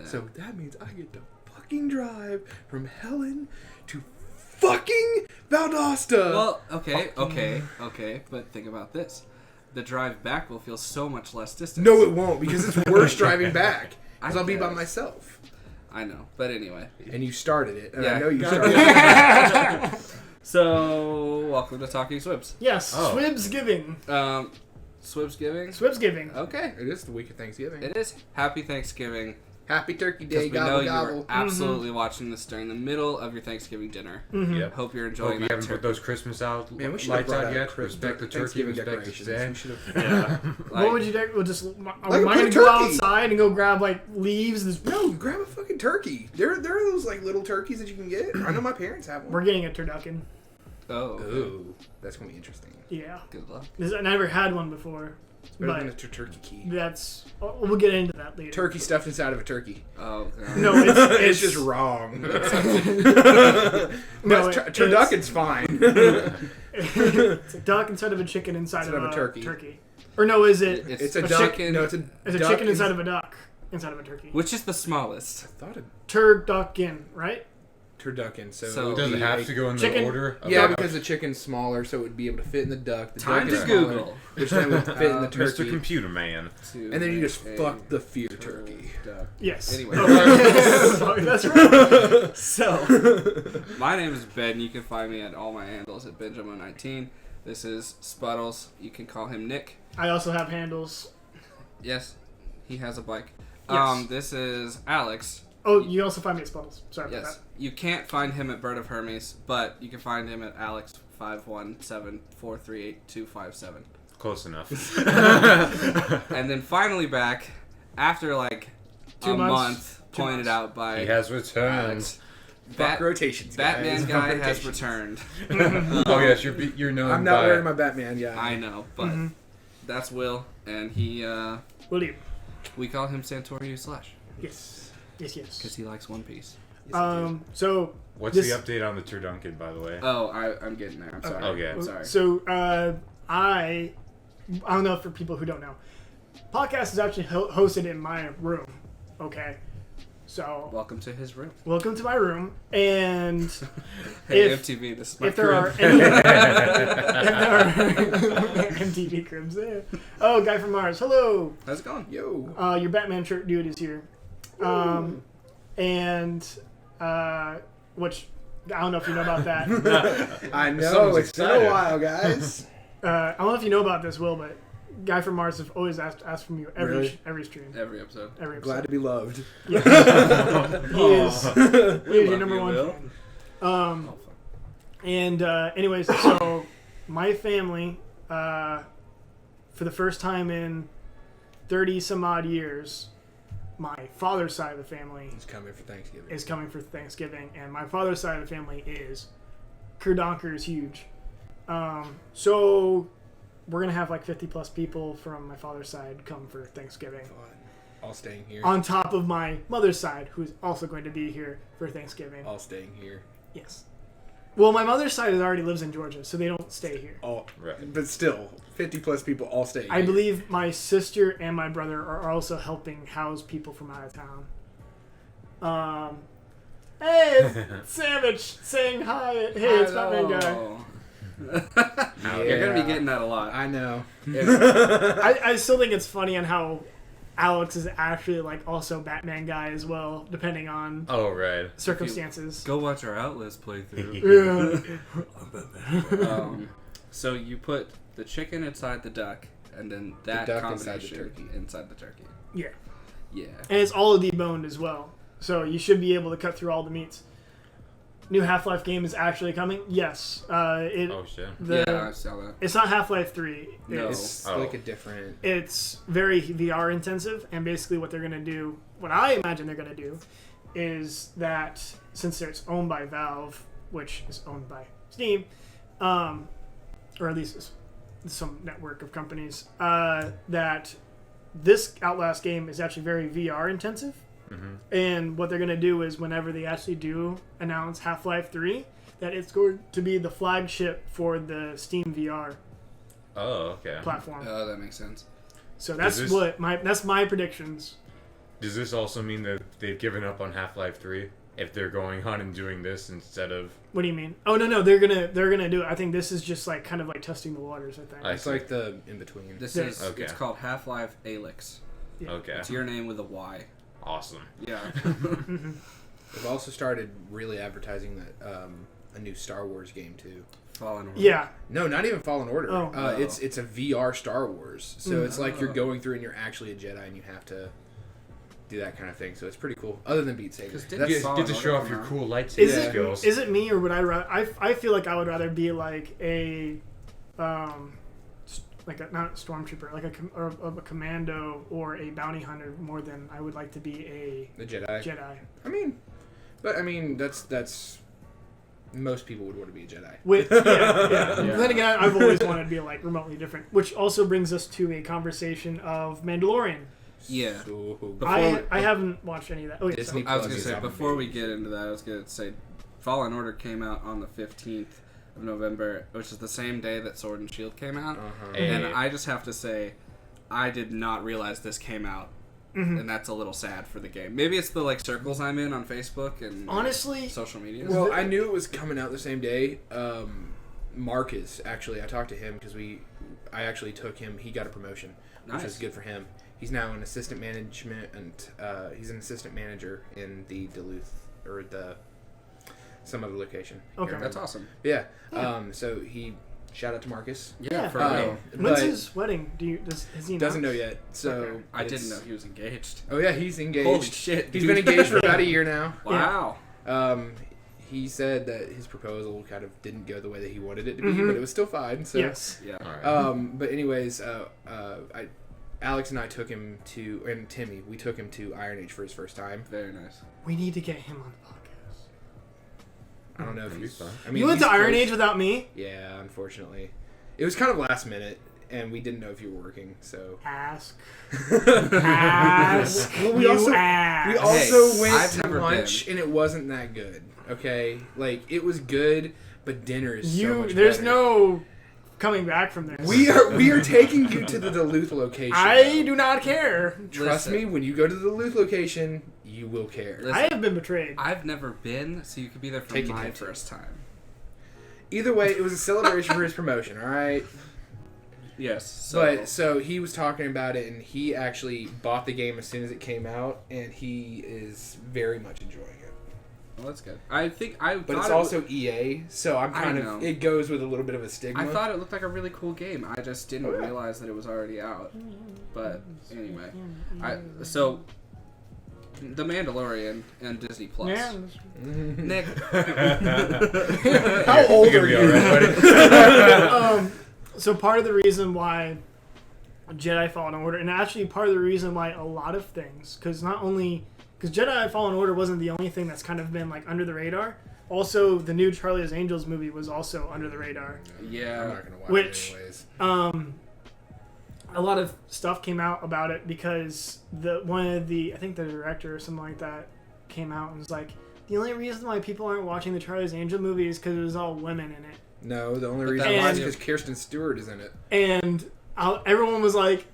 that. So that means I get to fucking drive from Helen to fucking Valdosta. Well, okay, but think about this. The drive back will feel so much less distance. No, it won't, because it's worse driving back. Because I'll be by myself. I know, but anyway. And you started it, and Yeah. I know you started it. So, welcome to Talking Swibs. Yes, SWBZgiving. SWBZgiving? SWBZgiving. Okay. It is the week of Thanksgiving. It is. Happy Thanksgiving. Happy Turkey Day, Because we know gobble you gobble. were absolutely watching this during the middle of your Thanksgiving dinner. Yep. Hope you're Hope enjoying you that haven't put those Christmas Man, we should have lights brought out out yet. Respect the turkey, Thanksgiving respect the decorations. stand. We should have. Yeah. Like, What would you do? We'll just, am I Like a going to turkey. go outside and go grab, like, leaves? No, grab a fucking turkey. There are those like little turkeys that you can get. I know my parents have one. We're getting a turducken. Oh. Ooh, that's gonna be interesting. Yeah. Good luck. I never had one before. It's better But than a turkey key. that's... We'll get into that later. Turkey stuffed inside of a turkey. Oh, God. No, It's just wrong. No, Turducken's fine. It's a duck instead of a chicken inside of a turkey. Or no, is it... It's a a duck. chicken. No, it's a It's a duck chicken inside of a duck. Inside of a turkey. Which is the smallest? I thought a Turducken, right? turducken. So, So it would Does it be have to go in the chicken- order? Yeah, Okay. because the chicken's smaller, so it would be able to fit in the duck. The Time duck to is smaller, Google. which then would fit in the turkey. Mr. Computer Man. And then you just fuck the fear turkey. Duck. Yes. Anyway. That's right. So, my name is Ben. You can find me at all my handles at Benjamin19. This is Spuddles. You can call him Nick. I also have handles. Yes, he has a bike. Yes. This is Alex. Oh, you can also find me at Spuddles. Sorry about Yes, that. you can't find him at Bird of Hermes, but you can find him at Alex517438257. Close enough. And then finally back after like 2 a months. month, 2 pointed months. out by He has returned. Alex. Fuck rotations, guys. Batman Fuck guy has rotations. returned. Oh yes, you're known I'm not by. wearing my Batman guy. I know, but that's Will, and he William. we call him Santorio Slash Yes. Yes, yes. because he likes One Piece. So What's this- the update on the Turducken, by the way? Oh, I'm getting there. I'm sorry. Okay. I'm sorry. So I don't know, for people who don't know, podcast is actually hosted in my room. Okay. So Welcome to his room. welcome to my room, and Hey, If- MTV, this is my if there are crib. any MTV cribs there. Oh, guy from Mars. Hello. How's it going? Yo. Your Batman shirt dude is here. And which I don't know if you know about that. I know. Someone's It's been excited. a while, guys. I don't know if you know about this, Will, but Guy from Mars have always asked from you every Really? every stream, Every episode. every episode. Glad to be loved. He is your number one Will. fan. Oh, fuck. And anyways, so my family, for the first time in 30 some odd years, my father's side of the family He's coming for Thanksgiving. is coming for Thanksgiving, and my father's side of the family is Kerdonker is huge. So we're gonna have like 50 plus people from my father's side come for Thanksgiving. Fun. All staying here. On top of my mother's side, who's also going to be here for Thanksgiving. All staying here. Yes. Well, my mother's side already lives in Georgia, so they don't stay here. All, Right. But still, 50 plus people all staying I here. believe my sister and my brother are also helping house people from out of town. Hey, it's Savage saying hi. Hey, it's Batman guy. You're gonna be getting that a lot. I know. I still think it's funny on how Alex is actually like also Batman guy as well, depending on Oh right. circumstances. Go watch our Outlast playthrough. Yeah. So you put the chicken inside the duck, and then that duck inside the combination turkey. inside the turkey. Yeah. Yeah. And it's all deboned as well, so you should be able to cut through all the meats. New Half-Life game is actually coming. Yes. Oh shit. Yeah, I saw that. It's not Half-Life 3. No. It's Oh. like a different. It's very VR intensive, and basically what they're going to do, what I imagine they're going to do, is that since it's owned by Valve, which is owned by Steam, or at least it's some network of companies, that this Outlast game is actually very VR intensive. And what they're going to do is whenever they actually do announce Half-Life 3, that it's going to be the flagship for the Steam VR Oh okay. platform. Oh, that makes sense. So that's Does that's my predictions. Does this also mean that they've given up on Half-Life 3? If they're going on and doing this instead of... What do you mean? Oh, no, they're gonna do it. I think this is just like kind of like testing the waters, I think. It's like the in-between. This Yeah. is Okay. It's called Half-Life Alyx. Yeah. Okay. It's your name with a Y. Awesome. Yeah. They've also started really advertising that a new Star Wars game too. Fallen Order. Yeah. No, not even Fallen Order. Oh. It's a VR Star Wars. So it's like you're going through and you're actually a Jedi and you have to do that kind of thing. So it's pretty cool. Other than Beat Saber. Because You didn't get Fallen to show Order off your come out? cool lightsaber Is it skills. is it me or would I rather? I feel like I would rather be like a like a, not a stormtrooper, like a commando or a bounty hunter more than I would like to be The Jedi. a Jedi. I mean that's most people would want to be a Jedi. Yeah. Then again, I've always wanted to be like remotely different, which also brings us to a conversation of Mandalorian. Yeah. So, I haven't watched any of that. Oh, yeah, Disney sorry. I was Plus gonna is say on before we baby. get into that, I was gonna say Fallen Order came out on the 15th of November, which is the same day that Sword and Shield came out. Hey. And I just have to say, I did not realize this came out, and that's a little sad for the game. Maybe it's the like circles I'm in on Facebook and Honestly, social media. Well, I knew it was coming out the same day. Marcus, actually, I talked to him because I actually took him. He got a promotion, which Nice. was good for him. He's now an assistant management, and he's an assistant manager in the Duluth or some other location. Okay. Can't That's remember. awesome. Yeah. Yeah. So he shout out to Marcus. Yeah. for Um, real. when's but his wedding? Has he doesn't know announced? yet. So Okay. I it's- didn't know he was engaged. Oh yeah, he's engaged. Holy shit! He's dude. been engaged for about a year now. Wow. He said that his proposal kind of didn't go the way that he wanted it to be, Mhm. but it was still fine. So Yes. Yeah. All right. But anyways, Alex and I took him to, and Timmy, we took him to Iron Age for his first time. Very nice. We need to get him on the podcast. I don't know if That'd be he's. fun. I mean, You went he's to Iron close. Age without me? Yeah, unfortunately, it was kind of last minute, and we didn't know if you were working. So Ask. Ask. Well, we You also- ask. we also went I've to never lunch, and it wasn't that good. Okay, like it was good, but dinner is so much There's better. no coming back from this. We are taking you to the Duluth location. I do not care. Trust Listen. me, when you go to the Duluth location, you will care. Listen, I have been betrayed. I've never been, so you could be there for Take it my to- first time. Either way, it was a celebration for his promotion. All right. Yes. So, But so he was talking about it, and he actually bought the game as soon as it came out, and he is very much enjoying it. well, that's good. I think I. But thought it's it also EA, so I'm I kind know. of. It goes with a little bit of a stigma. I thought it looked like a really cool game. I just didn't Oh, yeah. realize that it was already out. But anyway, so The Mandalorian and Disney Plus. Yeah. Nick, How old You're are gonna be you? all right, buddy. So part of the reason why Jedi Fallen Order, and actually part of the reason why a lot of things, because Jedi Fallen Order wasn't the only thing that's kind of been like under the radar. Also, the new Charlie's Angels movie was also under the radar. I'm yeah, not gonna watch Which- it anyways. A lot of stuff came out about it because I think the director or something like that came out and was like, the only reason why people aren't watching the Charlie's Angel movie is because it was all women in it. No, the only But reason that why is was- because Kirsten Stewart is in it. And everyone was like,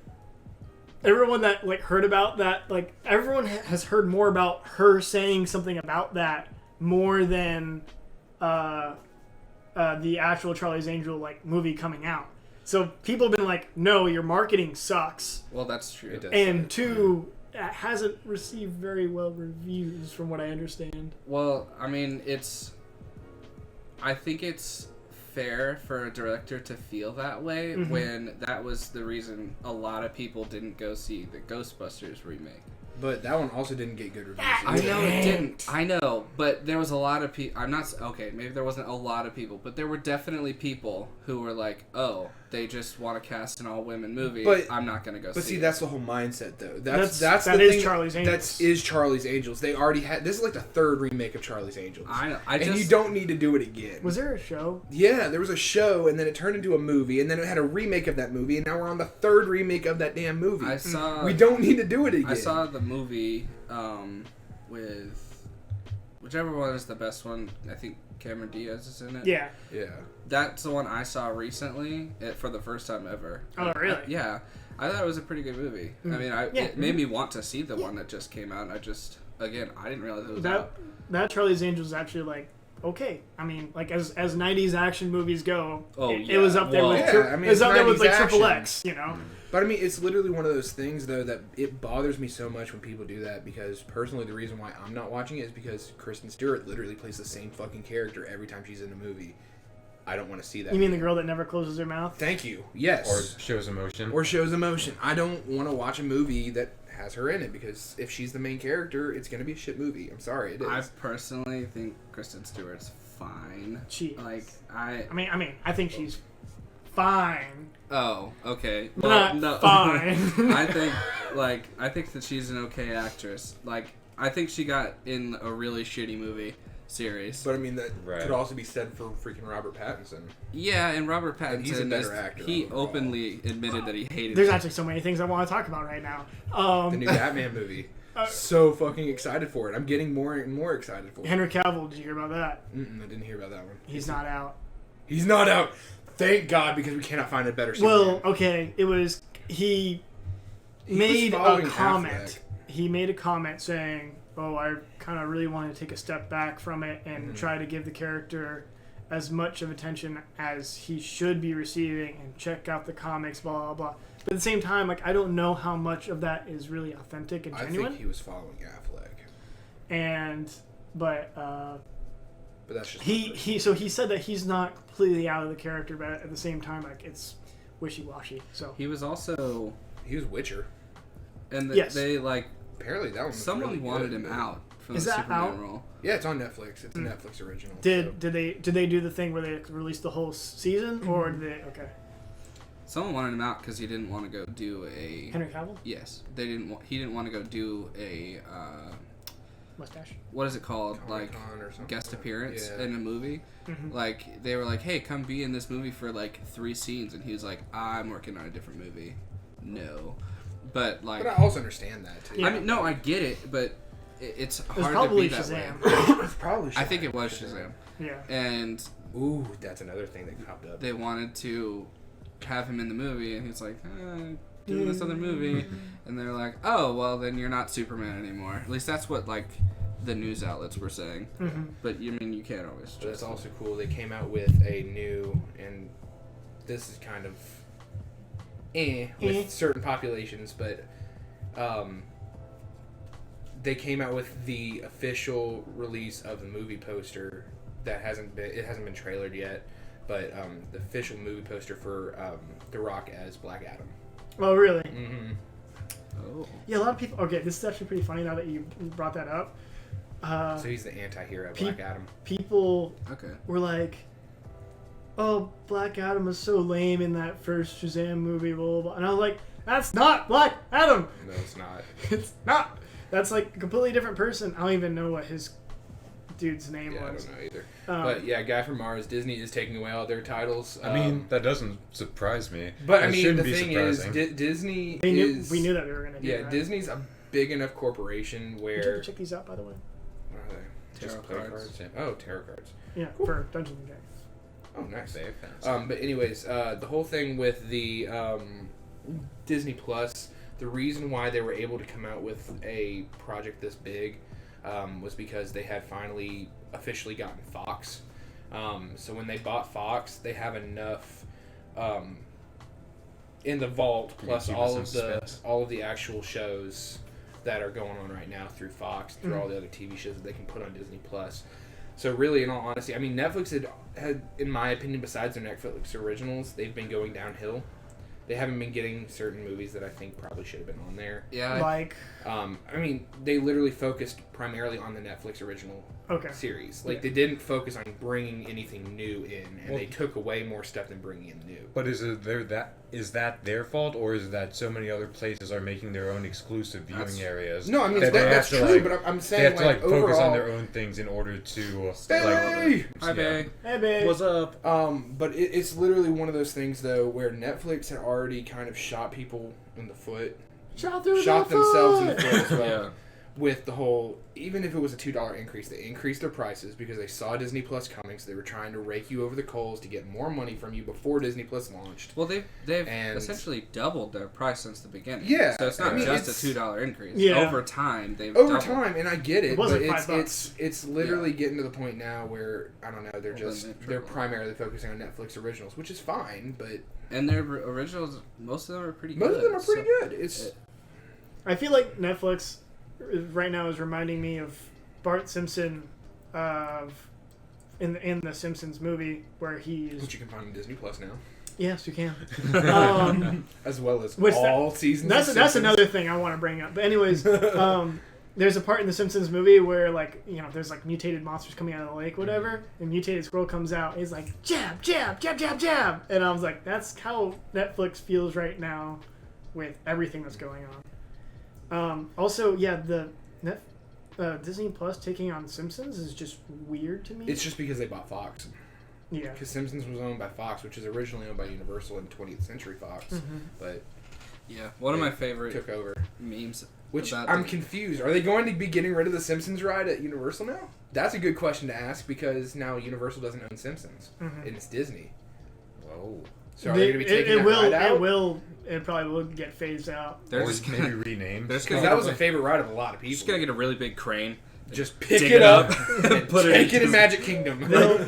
everyone that like heard about that, like everyone has heard more about her saying something about that more than the actual Charlie's Angel like movie coming out. So people have been like, no, your marketing sucks. well, that's true. It does. And two, it hasn't received very well reviews from what I understand. Well, I mean, I think it's fair for a director to feel that way Mhm. when that was the reason a lot of people didn't go see the Ghostbusters remake. But that one also didn't get good reviews. I I either. know it didn't. I know, but there was a lot of people. I'm not okay. Maybe there wasn't a lot of people, but there were definitely people who were like, "Oh, they just want to cast an all-women movie. But- I'm not gonna go." But see see, it." that's the whole mindset, though. That the is thing. Charlie's Angels. That is Charlie's Angels. They already had. This is like the third remake of Charlie's Angels. I know. And you don't need to do it again. Was there a show? Yeah, there was a show, and then it turned into a movie, and then it had a remake of that movie, and now we're on the third remake of that damn movie. I saw. We don't need to do it again. I saw the movie with whichever one is the best one. I think Cameron Diaz is in it. Yeah. Yeah. That's the one I saw recently for the first time ever. Oh, really? Yeah. I thought it was a pretty good movie. I mean, it made me want to see the one that just came out. And I didn't realize it was out. That Charlie's Angels is actually like okay. I mean, like as 90s action movies go, it was up there with it was up there with like Triple X, you know. But I mean, it's literally one of those things though that it bothers me so much when people do that, because personally the reason why I'm not watching it is because Kristen Stewart literally plays the same fucking character every time she's in a movie. I don't want to see that. You mean the girl that never closes her mouth? Thank you. Yes. Or shows emotion. I don't want to watch a movie that has her in it, because if she's the main character, it's going to be a shit movie. I'm sorry, it is. I personally think Kristen Stewart's fine. She like I mean, I think she's fine. Oh, okay. Well, not fine. I think that she's an okay actress. Like, I think she got in a really shitty movie series. But I mean, that could also be said for freaking Robert Pattinson. Yeah, and Robert Pattinson, and he's a better actor. He openly admitted that he hated There's actually so many things I want to talk about right now. The new Batman movie. So fucking excited for it. I'm getting more and more excited for it. Henry Cavill, did you hear about that? I didn't hear about that one. He's not out. He's not out. Thank God, because we cannot find a better Superman. Well, okay, it was he made a comment. Affleck. He made a comment saying, "Oh, I kind of really want to take a step back from it and try to give the character as much of attention as he should be receiving and check out the comics, blah blah blah." But at the same time, like I don't know how much of that is really authentic and genuine. I think he was following Affleck. But that's just he said that he's not completely out of the character, but at the same time, like it's wishy-washy. So he was Witcher, and yes. They like apparently that one. Someone really wanted good, him out from is the that Superman out? role. Yeah, it's on Netflix. It's a Netflix original. Did they do the thing where they released the whole season, or did they? Okay. Someone wanted him out because he didn't want to go do a Henry Cavill. Yes, they didn't. He didn't want to go do a mustache. What is it called? Comic-Con like or something. guest appearance Yeah. in a movie. Like they were like, "Hey, come be in this movie for like 3 scenes," and he was like, "I'm working on a different movie." No, but like. But I also understand that too. Yeah. I mean, no, I get it, but it's hard to probably be that Shazam. way. It's probably. I think it was Shazam. Yeah. And ooh, that's another thing that popped up. they wanted to have him in the movie, and he's like, doing this other movie, and they're like, "Oh, well, then you're not Superman anymore." At least that's what like the news outlets were saying. But you mean you can't always. But it's also cool. They came out with a new, and this is kind of with certain populations, but they came out with the official release of the movie poster that hasn't been trailered yet, but the official movie poster for The Rock as Black Adam. Oh, really? Mm-hmm. Oh. Yeah, a lot of people. Okay, this is actually pretty funny now that you brought that up. So he's the anti-hero, Black Adam. People Okay. were like, "Oh, Black Adam was so lame in that first Shazam movie," blah, blah, blah. And I was like, "That's not Black Adam." No, it's not. It's not. That's like a completely different person. I don't even know what his dude's name Yeah, was. I don't know either. But yeah, Guy from Mars, Disney is taking away all their titles. I mean, that doesn't surprise me. But It I mean, shouldn't the be thing surprising. is, Disney We is... knew that they were gonna do Yeah, that. Disney's a big enough corporation Did where... you check these out, by the way? What are they? Tarot Just play cards. Yeah. Oh, tarot cards. Yeah, for Dungeons and Dragons. Oh, nice. Very fancy. But anyways, the whole thing with the Disney Plus, the reason why they were able to come out with a project this big was because they had finally officially gotten Fox. So when they bought Fox, they have enough in the vault, plus keep all us of in the suspense. all of the actual shows that are going on right now through Fox, through all the other TV shows that they can put on Disney Plus. So really, in all honesty, I mean, Netflix had, in my opinion, besides their Netflix originals, they've been going downhill. They haven't been getting certain movies that I think probably should have been on there. Yeah. Like, I mean, they literally focused primarily on the Netflix original series. Like, they didn't focus on bringing anything new in, and they took away more stuff than bringing in new. But is that their fault, or is that so many other places are making their own exclusive viewing areas? No, I mean, that they that's have to, true, like, but I'm they saying, have to like overall, focus on their own things in order to Hey! Hi, babe. hey, babe. What's up? But it's literally one of those things, though, where Netflix had already kind of shot people in the foot. Shot Shot themselves in the foot as well. Yeah. with the whole, even if it was a $2 increase, they increased their prices because they saw Disney Plus coming, so they were trying to rake you over the coals to get more money from you before Disney Plus launched. Well, they've essentially doubled their price since the beginning. Yeah, so it's not just a $2 increase. Yeah. Over time, they've over doubled. time, and I get it, It wasn't but $5. it's literally getting to the point now where I don't know, they're Well, just then they've they're tripled. primarily focusing on Netflix originals, which is fine, but And their originals, most of them are pretty good. most of them are pretty so- good. It's I feel like Netflix right now is reminding me of Bart Simpson in the Simpsons movie where he's... which you can find on Disney Plus now, Yes, you can. as well as Which all seasons. That's of that's Simpsons. another thing I want to bring up. But anyways, there's a part in the Simpsons movie where there's like mutated monsters coming out of the lake, whatever, and mutated squirrel comes out. And he's like jab, jab, jab, jab, jab, and I was like, that's how Netflix feels right now with everything that's going on. Also, yeah, the Disney Plus taking on Simpsons is just weird to me. It's just because they bought Fox. Yeah. Because Simpsons was owned by Fox, which is originally owned by Universal and 20th Century Fox, but Yeah, one of my favorite took over. memes. Which about I'm the- confused. Are they going to be getting rid of the Simpsons ride at Universal now? That's a good question to ask because now Universal doesn't own Simpsons and it's Disney. Whoa. So are they going to be taking that ride out? It probably will get phased out. They're Or just maybe gonna, rename. they're just Because gonna that was a favorite ride of a lot of just people. gonna get a really big crane. Just pick dig it up and and put it take it into in Magic Kingdom.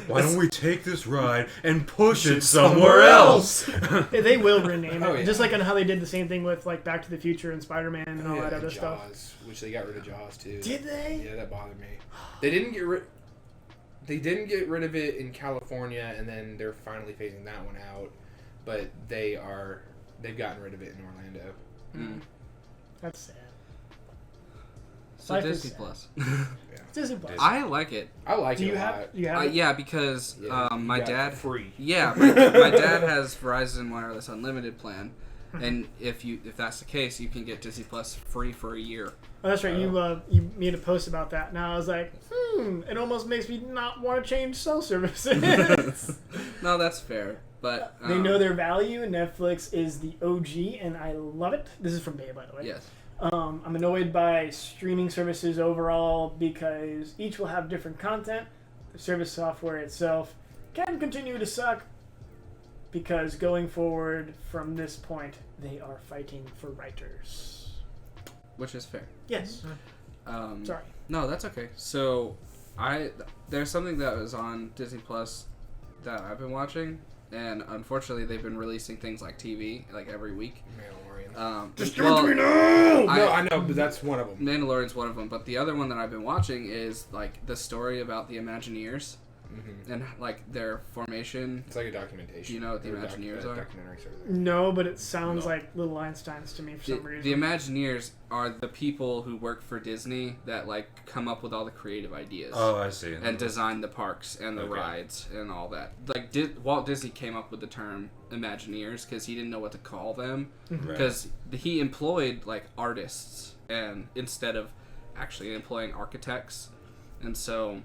Why don't we take this ride and push it somewhere else? They will rename it, Oh, yeah. just like on how they did the same thing with like Back to the Future and Spider-Man and all Yeah, that other Jaws, stuff. which they got rid of Jaws too. Did they? Yeah, that bothered me. They didn't get rid. They didn't get rid of it in California, and then they're finally phasing that one out. But they've gotten rid of it in Orlando. Mm. That's sad. So Life is Disney sad. Plus. Disney Plus. I like it. I like Do it you a have? lot. Do you have? It? Yeah, because Yeah, you my got it dad. for free. Yeah, my dad has Verizon Wireless Unlimited plan, and if that's the case, you can get Disney Plus free for a year. Oh, that's right. You made a post about that. Now I was like, it almost makes me not want to change cell services. No, that's fair, but They know their value. Netflix is the OG, and I love it. This is from Bay, by the way. Yes. I'm annoyed by streaming services overall because each will have different content. The service software itself can continue to suck because going forward from this point, they are fighting for writers. Which is fair. Yes. Sorry. No, that's okay. So, there's something that was on Disney Plus that I've been watching, and unfortunately, they've been releasing things like TV like every week. Mandalorian. Just give it to me now! No, I know, but that's one of them. Mandalorian's one of them, but the other one that I've been watching is like the story about the Imagineers and like their formation. It's like a documentation. Do you know what the Or Imagineers are? Documentary sort of. No, but it sounds No. like Little Einsteins to me for some reason. The Imagineers are the people who work for Disney that like come up with all the creative ideas. Oh, I see. And design the parks and the Okay. rides and all that. Like Walt Disney came up with the term Imagineers because he didn't know what to call them Right. because he employed like artists and instead of actually employing architects, and so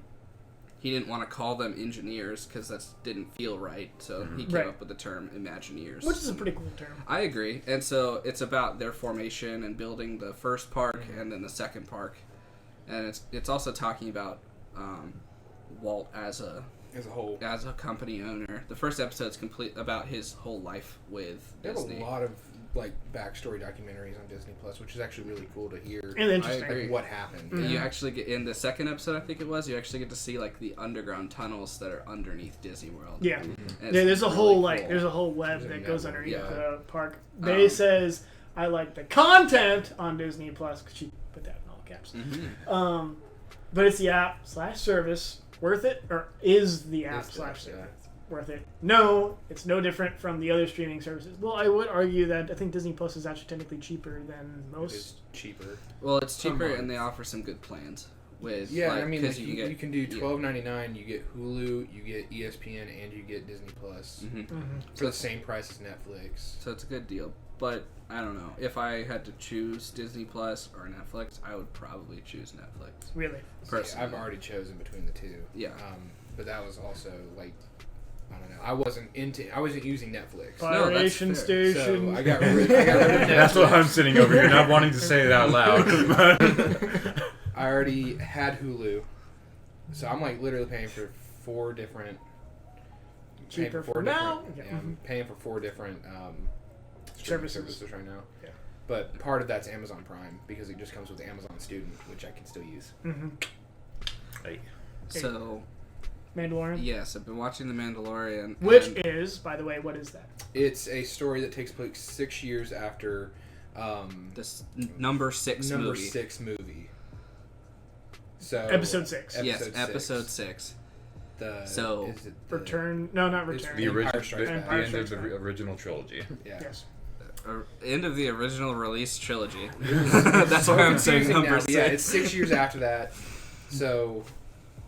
he didn't want to call them engineers because that didn't feel right. So he came Right. up with the term Imagineers, Which is a pretty cool term. I agree. And so it's about their formation and building the first park and then the second park. And it's also talking about Walt as a company owner. The first episode's complete about his whole life with They have Disney. a lot of like backstory documentaries on Disney Plus, which is actually really cool to hear. And interesting. I agree. Like, what happened. Mm-hmm. You actually get in the second episode, I think it was. You actually get to see like the underground tunnels that are underneath Disney World. Yeah. And Yeah, it's there's a really whole cool. there's a whole web There's a that goes network, underneath yeah. the park. They says I like the content on Disney Plus because she put that in all caps. Mhm. But it's the app/service worth it, or is the app/service worth it? No, it's no different from the other streaming services. Well, I would argue that I think Disney Plus is actually technically cheaper than most. It's cheaper. Well, it's Per cheaper month. and they offer some good plans. With Yeah, like, I mean, 'cause like, you, you can do $12.99. You get Hulu, you get ESPN, and you get Disney Plus for the same price as Netflix. So it's a good deal. But I don't know. If I had to choose Disney Plus or Netflix, I would probably choose Netflix. Really? So, yeah, Personally. I've already chosen between the two. Yeah. But that was also like I don't know. I wasn't using Netflix. No, that's Federation fair. Station. So I got rid of Netflix. That's what I'm sitting over here, not wanting to say it out loud. I already had Hulu, so I'm like literally paying for 4 different. Cheaper for now. Yeah, I'm paying for 4 different streaming Services. services right now. Yeah. But part of that's Amazon Prime because it just comes with Amazon Student, which I can still use. Mm-hmm. Hey. So, Mandalorian. yes, I've been watching The Mandalorian. Which and is, by the way, what is that? It's a story that takes place 6 years after this number 6 number movie. 6 movie. So Episode 6. Yes, episode 6. So, is it Return. No, not It's Return. The, Empire the Strikes Back. end of the original trilogy. Yeah. Yes. End of the original release trilogy. That's why I'm saying Confusing number now, 6. but yeah, it's 6 years after that. So,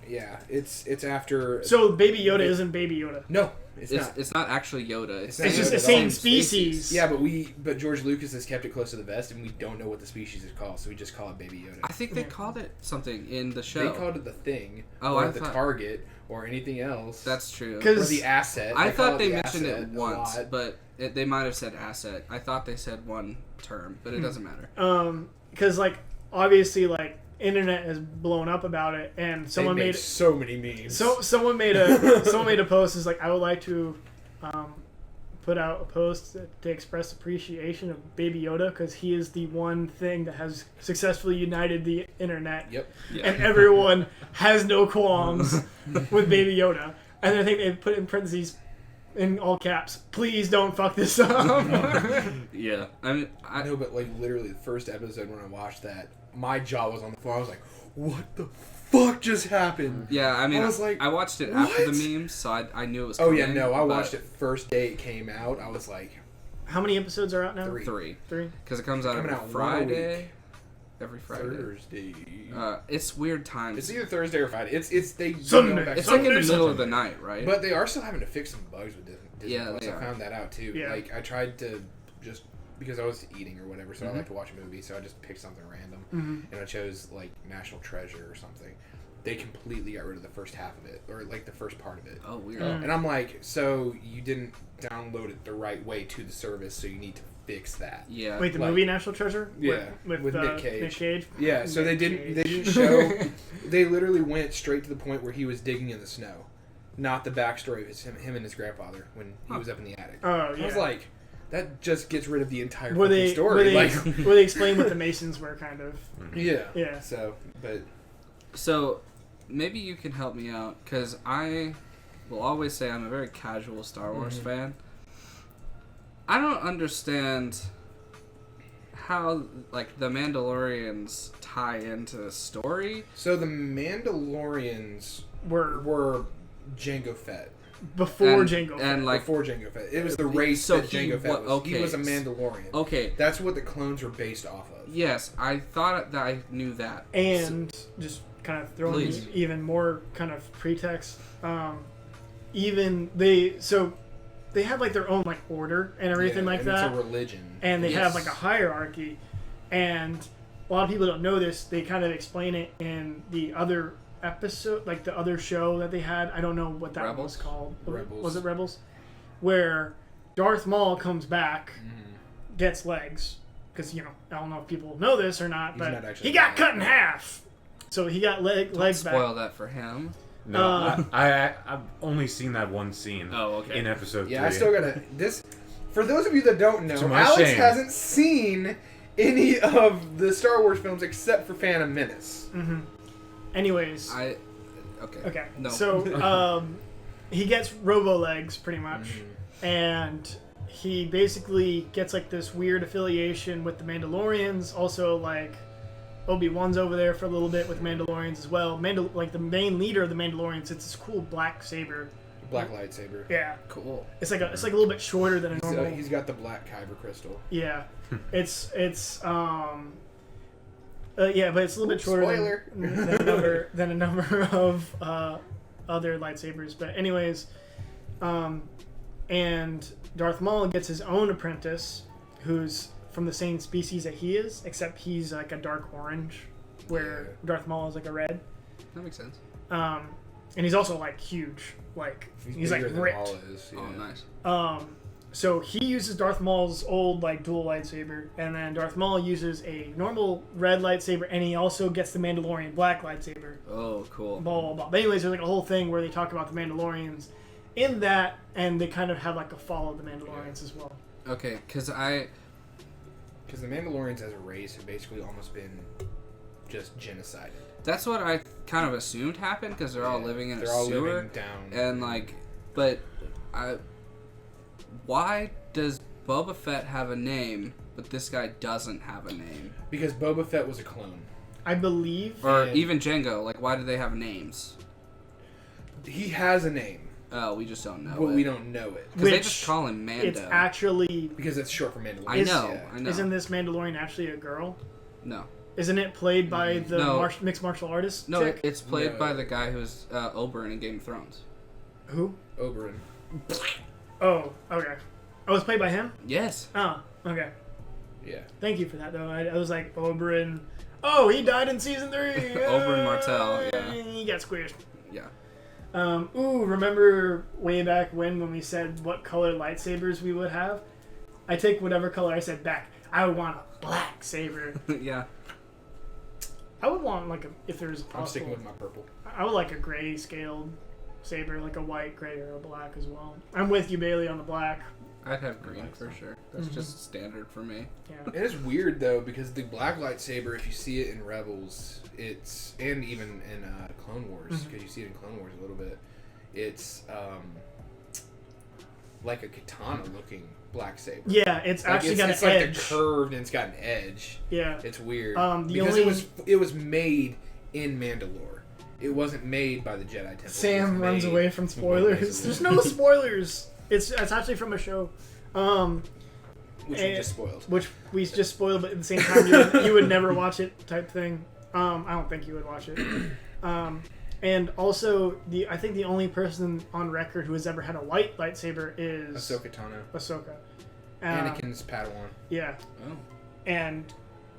yeah, it's after. So Baby Yoda isn't Baby Yoda. No, it's not. It's not actually Yoda. It's It's just Yoda the at same all. species. Yeah, but George Lucas has kept it close to the vest, and we don't know what the species is called, so we just call it Baby Yoda. I think they called it something in the show. They called it the Thing, Oh, or I the thought- target, or anything else. That's true. or 'Cause the asset. I call thought they the mentioned asset it a once, lot. but they might have said asset. I thought they said one term, but it doesn't matter. Because like obviously like internet has blown up about it, and someone They made so many memes. someone made a post is like, I would like to put out a post to express appreciation of Baby Yoda because he is the one thing that has successfully united the internet. Yep. And everyone has no qualms with Baby Yoda. And I think they put in parentheses in all caps, please don't fuck this up. Yeah, I mean, I know, but like literally the first episode when I watched that, my jaw was on the floor. I was like, "What the fuck just happened?" yeah, I mean, I was like, I watched it after what? the memes, so I knew it was Oh coming. yeah, no, I but watched it first day it came out. I was like, How many episodes are out now? 3. 3? because it comes out Coming every out one a Friday. week. Every Friday. Thursday. It's weird times. It's either Thursday or Friday. It's they Sunday. go back It's to- like in the Sunday, middle of the night, right? But they are still having to fix some bugs with Disney Yeah, Plus. they I are. found that out too. Yeah. Like I tried to just because I was eating or whatever, so Mhm. I like to watch a movie, so I just picked something random Mm-hmm. and I chose like National Treasure or something. They completely got rid of the first half of it, or like the first part of it. oh, weird. Mm. And I'm like, so you didn't download it the right way to the service, so you need to fix that. Yeah. Wait, the Like- movie National Treasure? Yeah, With with Nick Cage. Nick Cage? Yeah, so they Nick didn't they Cage. didn't show. They literally went straight to the point where he was digging in the snow, not the backstory of him and his grandfather when he was up in the attic. Oh, yeah. I was like, that just gets rid of the entire where fucking they, story. where, they, Like, where they explain what the Masons were, kind of. yeah, Yeah. So, but So, maybe you can help me out, because I will always say I'm a very casual Star Wars Mhm. fan. I don't understand how, like, the Mandalorians tie into the story. so the Mandalorians were Jango Fett. Before And- Jango Fett. and, like, Before Jango Fett, it was the race So that he Jango Fett wa- was. okay, He was a Mandalorian. Okay, That's what the clones were based off of. yes, I thought that I knew that. and just kind of throwing Please. even more kind of pretext. Even they have like their own like order and everything Yeah, like and that, It's a religion. and they Yes. have like a hierarchy, and a lot of people don't know this. They kind of explain it in the other episode, like the other show that they had. I don't know what that one was Rebels? called. Rebels. Was it Rebels? Where Darth Maul comes back, Mhm. gets legs, because I don't know if people know this or not, He's but not actually he got alive. cut in half. So he got legs back. Spoil that for him. No, I've only seen that one scene Oh, okay. in episode Yeah, 3. I still gotta this. For those of you that don't know, To my Alex shame. hasn't seen any of the Star Wars films except for Phantom Menace. Mm-hmm. Anyways, Okay. okay. No. So he gets robo legs pretty much, Mm-hmm. and he basically gets like this weird affiliation with the Mandalorians. Also, like Obi-Wan's over there for a little bit with Mandalorians as well. Like the main leader of the Mandalorians, it's this cool black saber. Black lightsaber. Yeah, Cool. it's like a little bit shorter than a normal. He's got the black kyber crystal. Yeah, it's yeah, but it's a little bit shorter Spoiler. than a number of other lightsabers. But anyways, and Darth Maul gets his own apprentice, who's from the same species that he is, except he's like a dark orange, where Yeah. Darth Maul is like a red. That makes sense. and he's also like huge. Like he's like bigger than ripped. Maul is, yeah. Oh, nice. So he uses Darth Maul's old like dual lightsaber, and then Darth Maul uses a normal red lightsaber, and he also gets the Mandalorian black lightsaber. Oh, cool. Blah blah blah. But anyways, there's like a whole thing where they talk about the Mandalorians in that, and they kind of have like a fall of the Mandalorians as well. Okay, because the Mandalorians as a race have basically almost been just genocided. that's what I kind of assumed happened, because they're all living in a sewer. Living down. And like, but why does Boba Fett have a name, but this guy doesn't have a name? Because Boba Fett was a clone. I believe. Or even Jango, like, why do they have names? He has a name. Oh, we just don't know But it. we don't know it. Because they just call him Mando. It's actually. Because it's short for Mandalorian. I know. Isn't this Mandalorian actually a girl? No. Isn't it played by the No. mixed martial artist? No, chick? it's played by the guy who's Oberyn in Game of Thrones. Who? Oberyn. Oh, okay. Oh, it's played by him? Yes. Oh, okay. Yeah. Thank you for that, though. I was like, Oberyn. Oh, he died in season 3. Oberyn Martell, yeah. He got squished. Yeah. Remember way back when we said what color lightsabers we would have? I take whatever color I said back. I would want a black saber. Yeah. I would want like if there's possible. I'm sticking with my purple. I would like a gray scaled saber, like a white, gray, or a black as well. I'm with you, Bailey, on the black. I'd have green for sure. That's just standard for me. Yeah. It is weird though because the black lightsaber, if you see it in Rebels, it's and even in Clone Wars, because you see it in Clone Wars a little bit, it's like a katana looking black saber. Yeah, it's Like, actually got it's an like edge. curved and it's got an edge. Yeah. It's weird. Because it was made in Mandalore. It wasn't made by the Jedi Temple. Sam runs away from spoilers. There's no spoilers. It's actually from a show. Which we just spoiled. Which we just spoiled, but at the same time, you would never watch it type thing. I don't think you would watch it. And also, I think the only person on record who has ever had a white lightsaber is Ahsoka Tano. Ahsoka. Anakin's Padawan. Yeah. Oh. And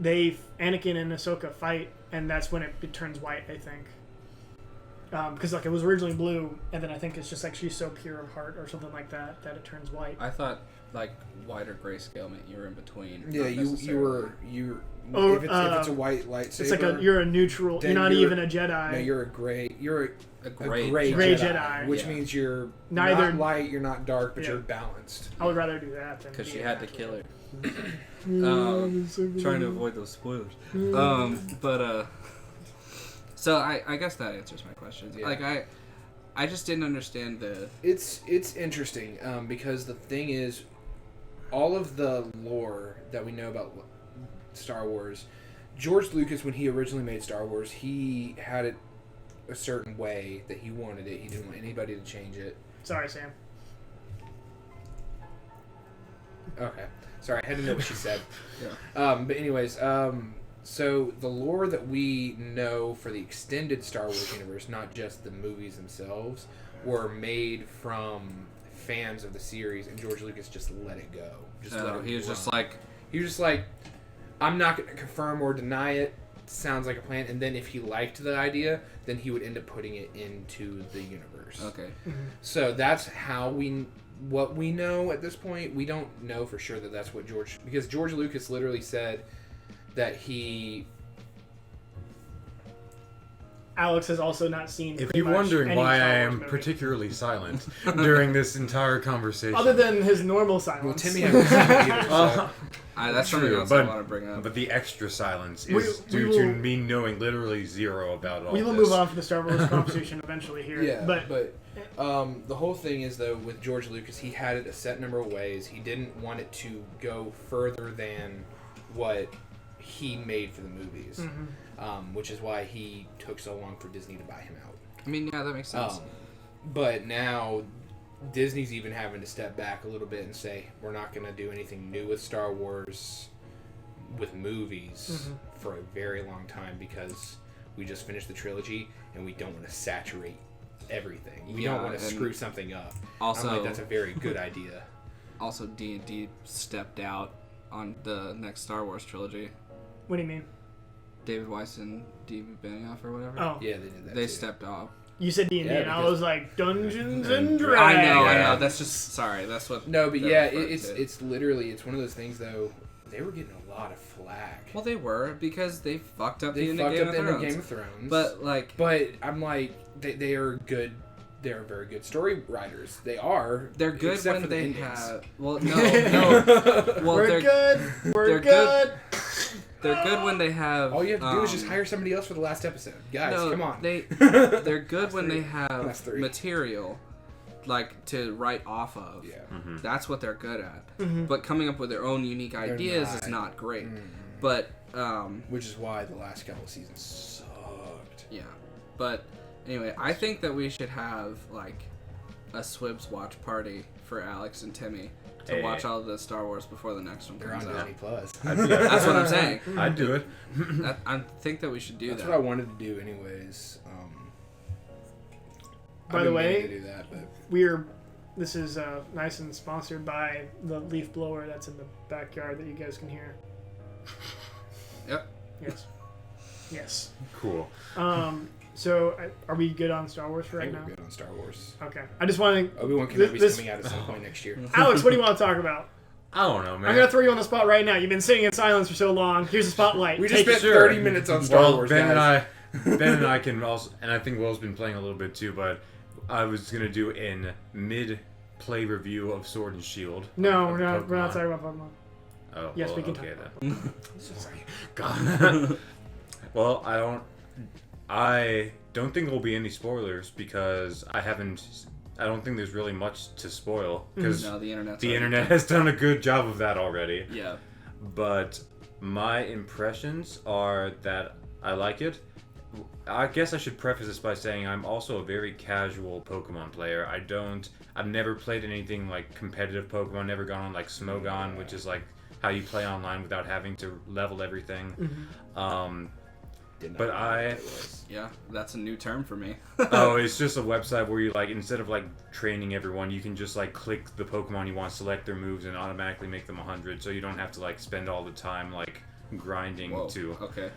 Anakin and Ahsoka fight, and that's when it turns white, I think. Because like it was originally blue, and then I think it's just like she's so pure of heart or something like that it turns white. I thought like white or grayscale meant you were in between. Yeah, you were. Oh, if it's a white lightsaber, it's like you're a neutral. You're not even a Jedi. No, you're a gray. You're A gray Jedi, which means you're neither not light, you're not dark, but you're balanced. I would rather do that than Because she be had to natural. kill her. Trying to avoid those spoilers. So I guess that answers my questions. Yeah. Like I just didn't understand the. It's interesting because the thing is, all of the lore that we know about Star Wars, George Lucas, when he originally made Star Wars, he had it a certain way that he wanted it. He didn't want anybody to change it. Sorry, Sam. Okay. Sorry, I had to know what she said. Yeah. But anyways, so the lore that we know for the extended Star Wars universe, not just the movies themselves, were made from fans of the series, and George Lucas just let it go. He was just like, I'm not going to confirm or deny it. Sounds like a plan. And then if he liked the idea, then he would end up putting it into the universe. okay. So that's how what we know at this point. We don't know for sure that that's what because George Lucas literally said that he... Alex has also not seen. If pretty you're much wondering any why Star I Wars am movie. particularly silent during this entire conversation, Other than his normal silence. Well, Timmy hasn't seen it either, so... That's something true, else but, I want to bring up. but the extra silence We- is we due will- to me knowing literally zero about all We will this. move on from the Star Wars conversation eventually here. Yeah, but the whole thing is, though, with George Lucas, he had it a set number of ways. He didn't want it to go further than what he made for the movies, which is why he took so long for Disney to buy him out. I mean, yeah, that makes sense. But now Disney's even having to step back a little bit and say, we're not going to do anything new with Star Wars with movies for a very long time because we just finished the trilogy and we don't want to saturate everything. We don't want to screw something up. Also, I'm like, that's a very good idea. Also, D&D stepped out on the next Star Wars trilogy. what do you mean? David Weiss and David Benioff or whatever. Oh, Yeah, they did that They too. stepped off. You said D&D, and I because- was like, Dungeons and Dragons. I know. That's just sorry. That's what. No, but they're yeah, referring it's to. it's literally it's one of those things though. They were getting a lot of flack. Well, they were because they fucked up They the end of fucked Game up of the end of Thrones. Game of Thrones. But I'm like, they are good. They are very good story writers. They are. they're good except when for the they endings. have. Well, no. Well, We're they're good. We're they're good. They're good when they have. All you have to do is just hire somebody else for the last episode, guys. No, come on. they're good when they Last have three. material, like to write off of. Yeah. That's what they're good at. Mm-hmm. But coming up with their own unique ideas is not great. But Which is why the last couple of seasons sucked. yeah. But anyway, I think that we should have like a SWBZ watch party for Alex and Timmy to Hey. watch all the Star Wars before the next one They're on comes out. Disney Plus. That's what I'm saying. I'd do it. I think that we should do That's that. what I wanted to do, anyways. By I've the been meaning way, to do that, but this is nice and sponsored by the leaf blower that's in the backyard that you guys can hear. Yep. Yes. Yes. Cool. So are we good on Star Wars for I right think now? we're good on Star Wars. Okay. I just want to. Obi-Wan Kenobi's This- coming out at some point next year. Alex, what do you want to talk about? I don't know, man. I'm gonna throw you on the spot right now. You've been sitting in silence for so long. Here's the spotlight. We just Take it. spent Sure. 30 minutes on Star Well, Wars, Ben guys. and I can also, and I think Will's been playing a little bit too, but I was gonna do an mid-play review of Sword and Shield. No, of we're not. We're not Pokemon. talking about Pokemon. Oh, Yes, well, we can okay talk then. Sorry. God. Well, I don't think there'll be any spoilers because I don't think there's really much to spoil because No, the internet's the already- internet has done a good job of that already. Yeah. But my impressions are that I like it. I guess I should preface this by saying I'm also a very casual Pokemon player. I've never played anything like competitive Pokemon, never gone on like Smogon, which is like how you play online without having to level everything. Did not But know what I- that was. Yeah, that's a new term for me. Oh, it's just a website where you like instead of like training everyone, you can just like click the Pokemon you want, select their moves, and automatically make them 100. So you don't have to like spend all the time like grinding Whoa. to. Okay.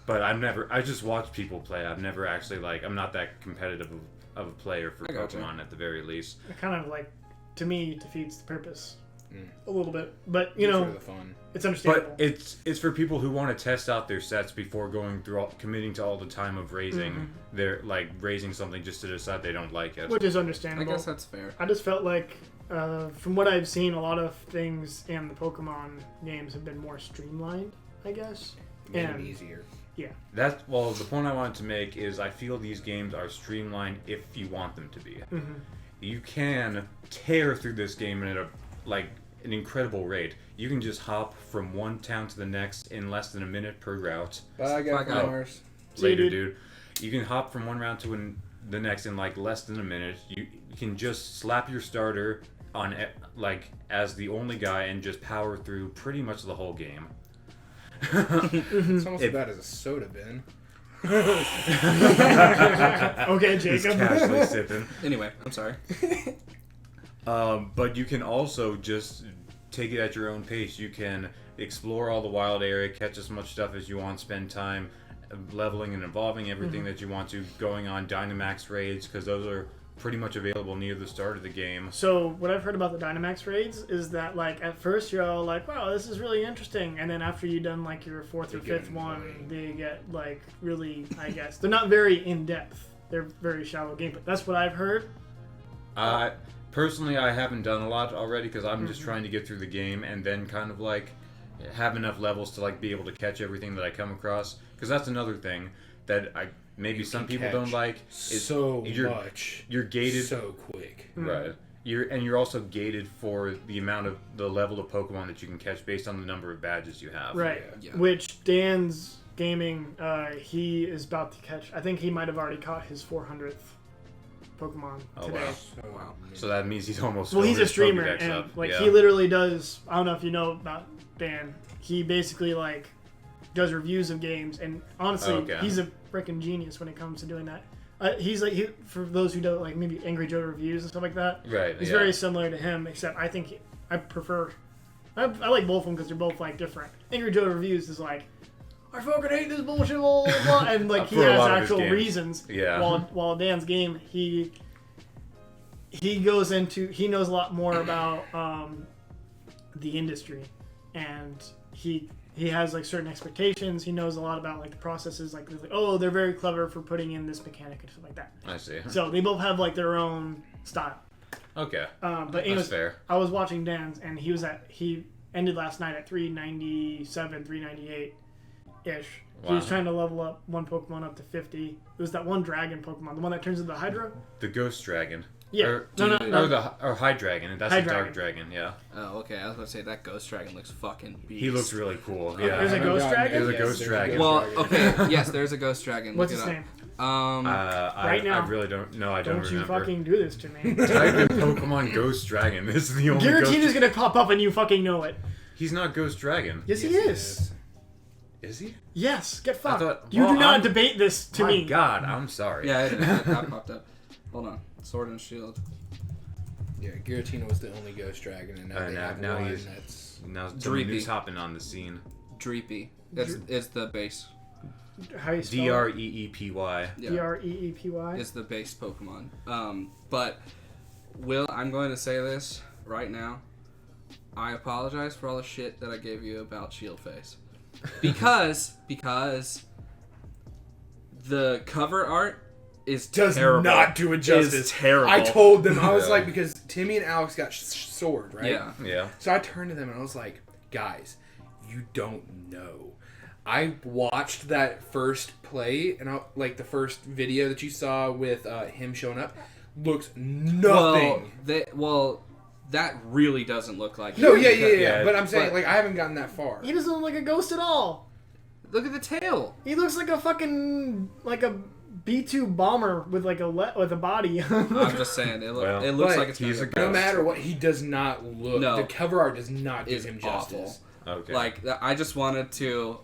But I just watch people play. I've never actually like I'm not that competitive of a player for I gotcha. Pokemon at the very least. It kind of like, to me, defeats the purpose Mm. a little bit. But you It's know, for the fun. it's understandable. But it's for people who want to test out their sets before going through committing to all the time of raising their like raising something just to decide they don't like it. Which is I understandable. guess that's fair. I just felt like, from what I've seen, a lot of things in the Pokemon games have been more streamlined, I guess. Made it And easier. That's well, the point I wanted to make is I feel these games are streamlined if you want them to be. You can tear through this game at an incredible rate. You can just hop from one town to the next in less than a minute per route. Bye, Bye, guys. guys. See you, Later, dude. dude. You can hop from one round to the next in like less than a minute. You can just slap your starter on like as the only guy and just power through pretty much the whole game. It's almost as bad as a soda bin. Okay, Just Jacob. casually sipping. Anyway, I'm sorry. But you can also just take it at your own pace. You can explore all the wild area, catch as much stuff as you want, spend time leveling and evolving everything that you want to, going on Dynamax raids, because those are pretty much available near the start of the game. So what I've heard about the Dynamax raids is that like at first you're all like, wow, this is really interesting, and then after you've done like your fourth or They get fifth one, annoying. they get like really, I guess they're not very in depth. They're very shallow gameplay. That's what I've heard. Personally, I haven't done a lot already because I'm just trying to get through the game and then kind of like have enough levels to like be able to catch everything that I come across. Because that's another thing that maybe some can people catch don't like. Is So you're- much. You're gated. So quick. Right. You're also gated for the amount of the level of Pokemon that you can catch based on the number of badges you have. Right. Yeah. Which Dan's gaming, he is about to catch. I think he might have already caught his 400th Pokemon Oh, today. wow. So Wow. So that means he's almost. Well, he's filled a his streamer, Pokédex and up. like Yeah. he literally does. I don't know if you know about Dan. He basically like does reviews of games, and honestly, Okay. he's a freaking genius when it comes to doing that. He's like for those who don't like maybe Angry Joe reviews and stuff like that. Right. He's yeah. very similar to him, except I think I prefer. I like both of them because they're both like different. Angry Joe reviews is like, I fucking hate this bullshit, blah, blah, blah. And like he For a has lot of his actual games. reasons. Yeah. While Dan's game, he goes into, he knows a lot more about the industry, and he has like certain expectations. He knows a lot about like the processes, like oh, they're very clever for putting in this mechanic and stuff like that. I see. So they both have like their own style. Okay. But anyways, That's fair. I was watching Dan's, and he ended last night at 397, 398 ish. He was Wow. trying to level up one Pokemon up to 50. It was that one dragon Pokemon, the one that turns into the Hydra. The Ghost Dragon. Yeah. Or, No. or High Dragon, and that's High the Dark Dragon. Dragon, yeah. Oh, okay. I was about to say that Ghost Dragon looks fucking beast. He looks really cool. Yeah. There's a Ghost Dragon? There's a Ghost Dragon. Well, okay. Yes, there's a Ghost Dragon. What's Look his it name? up. Right now. I really don't know. I don't Don't you remember. fucking do this to me. Type in Pokemon Ghost Dragon. This is the only Giratina's Ghost... gonna pop up and you fucking know it. He's not Ghost Dragon. Yes, he is. Is he? Yes, get fucked. thought- You well, do not I'm- debate this to My me. God, I'm sorry. Yeah, that popped up. Hold on. Sword and Shield. Yeah, Giratina was the only Ghost Dragon, and now they have now one he's that's... now Dreepy. who's hopping on the scene. Dreepy. It's the base. How you spell it? Dreepy. Yeah. Dreepy. Is the base Pokemon. But I'm going to say this right now. I apologize for all the shit that I gave you about Shield Face. Because the cover art is Does terrible. not do it justice. Is terrible. I told them, I was Yeah. like, because Timmy and Alex got sword, right? Yeah. Yeah. So I turned to them and I was like, guys, you don't know. I watched that first play, and like the first video that you saw with him showing up, looks nothing. Well, that really doesn't look like No, him. yeah. But I'm saying, but- like, I haven't gotten that far. He doesn't look like a ghost at all. Look at the tail. He looks like a fucking a B2 bomber with like with a body. I'm just saying, it Well, looks but like it's he's gonna a go. No matter what, he does not look. No. The cover art does not give Is him awful. justice. Okay. Like, I just wanted to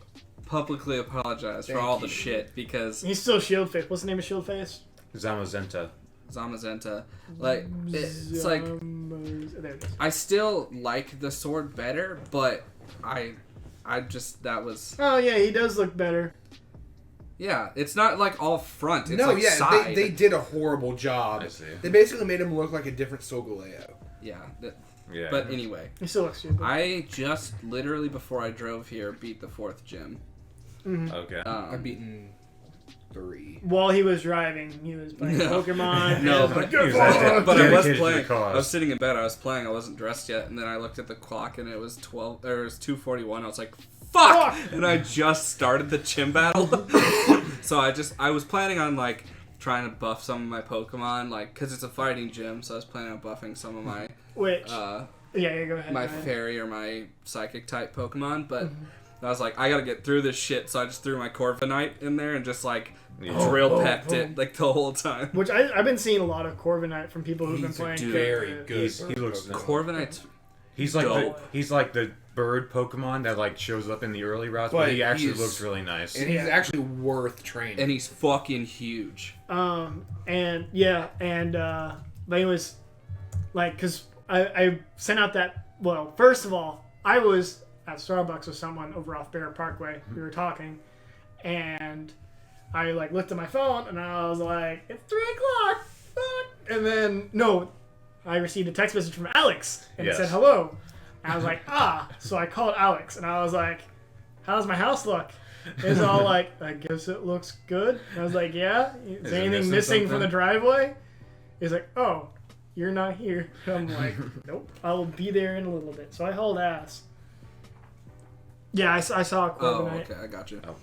publicly apologize for Thank all the you. shit because He's still Shield Face. What's the name of Shield Face? Zamazenta. Zamazenta, like, it's like, There it is. I still like the sword better, but I just, that was, Oh yeah, he does look better. yeah, it's not like all front, it's No, like yeah, side. they did a horrible job. I see. They basically made him look like a different Solgaleo. Yeah, Yeah. but anyway, He still looks stupid. I just literally before I drove here beat the 4th gym. Okay. I've beaten 3. While he was driving, he was playing No. Pokemon. No, and- but, He was that but I was dedicated to the playing. cause. I was sitting in bed. I was playing. I wasn't dressed yet, and then I looked at the clock, and it was 12. Or it was 2:41. I was like, "Fuck!" And I just started the gym battle. So I was planning on like trying to buff some of my Pokemon, like because it's a fighting gym. So I was planning on buffing some of my Which? Yeah, go ahead. my go ahead. fairy or my psychic type Pokemon, but. I was like, I gotta get through this shit, so I just threw my Corviknight in there and just like drill pepped it like the whole time. Which I've been seeing a lot of Corviknight from people who've been He's a playing. very good. He looks. Corviknight's He's like dope. he's like the bird Pokemon that like shows up in the early routes, but But he actually he's- looks really nice. And he's Yeah. actually worth training. and he's fucking huge. And yeah, and but anyways, like, cause I sent out that. Well, first of all, I was at Starbucks with someone over off Barrett Parkway. We were talking, and I like looked at my phone and I was like, "It's 3:00." Fuck. And then I received a text message from Alex and it said Yes. hello. And I was like, So I called Alex and I was like, "How's my house look?" It's all like, "I guess it looks good." And I was like, "Yeah." Is it there anything missing missing from the something? driveway? He's like, "Oh, you're not here." I'm like, "Nope, I'll be there in a little bit." So I hauled ass. Yeah, I saw a Oh, Corviknight. okay, I got you. Oh.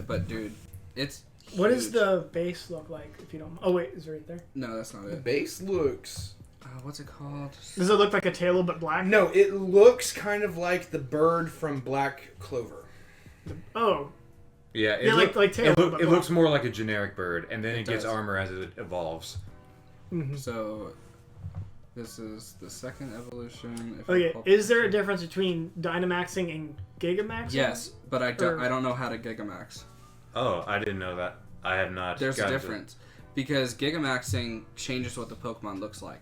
But dude, it's What does huge. the base look like? If you don't. Oh wait, is it right there? No, that's not the it. base looks... What's it called? Does it look like a tail but black? No, it looks kind of like the bird from Black Clover. Oh, Yeah, Yeah, like tail, but it black. looks more like a generic bird, and then it gets does. armor as it evolves. So this is the second evolution. If I okay. pull- Is there a difference between Dynamaxing and Gigamaxing? Yes, but I don't. Or- I don't know how to Gigamax. Oh, I didn't know that. I have not. There's a gotten to- difference because Gigamaxing changes what the Pokemon looks like.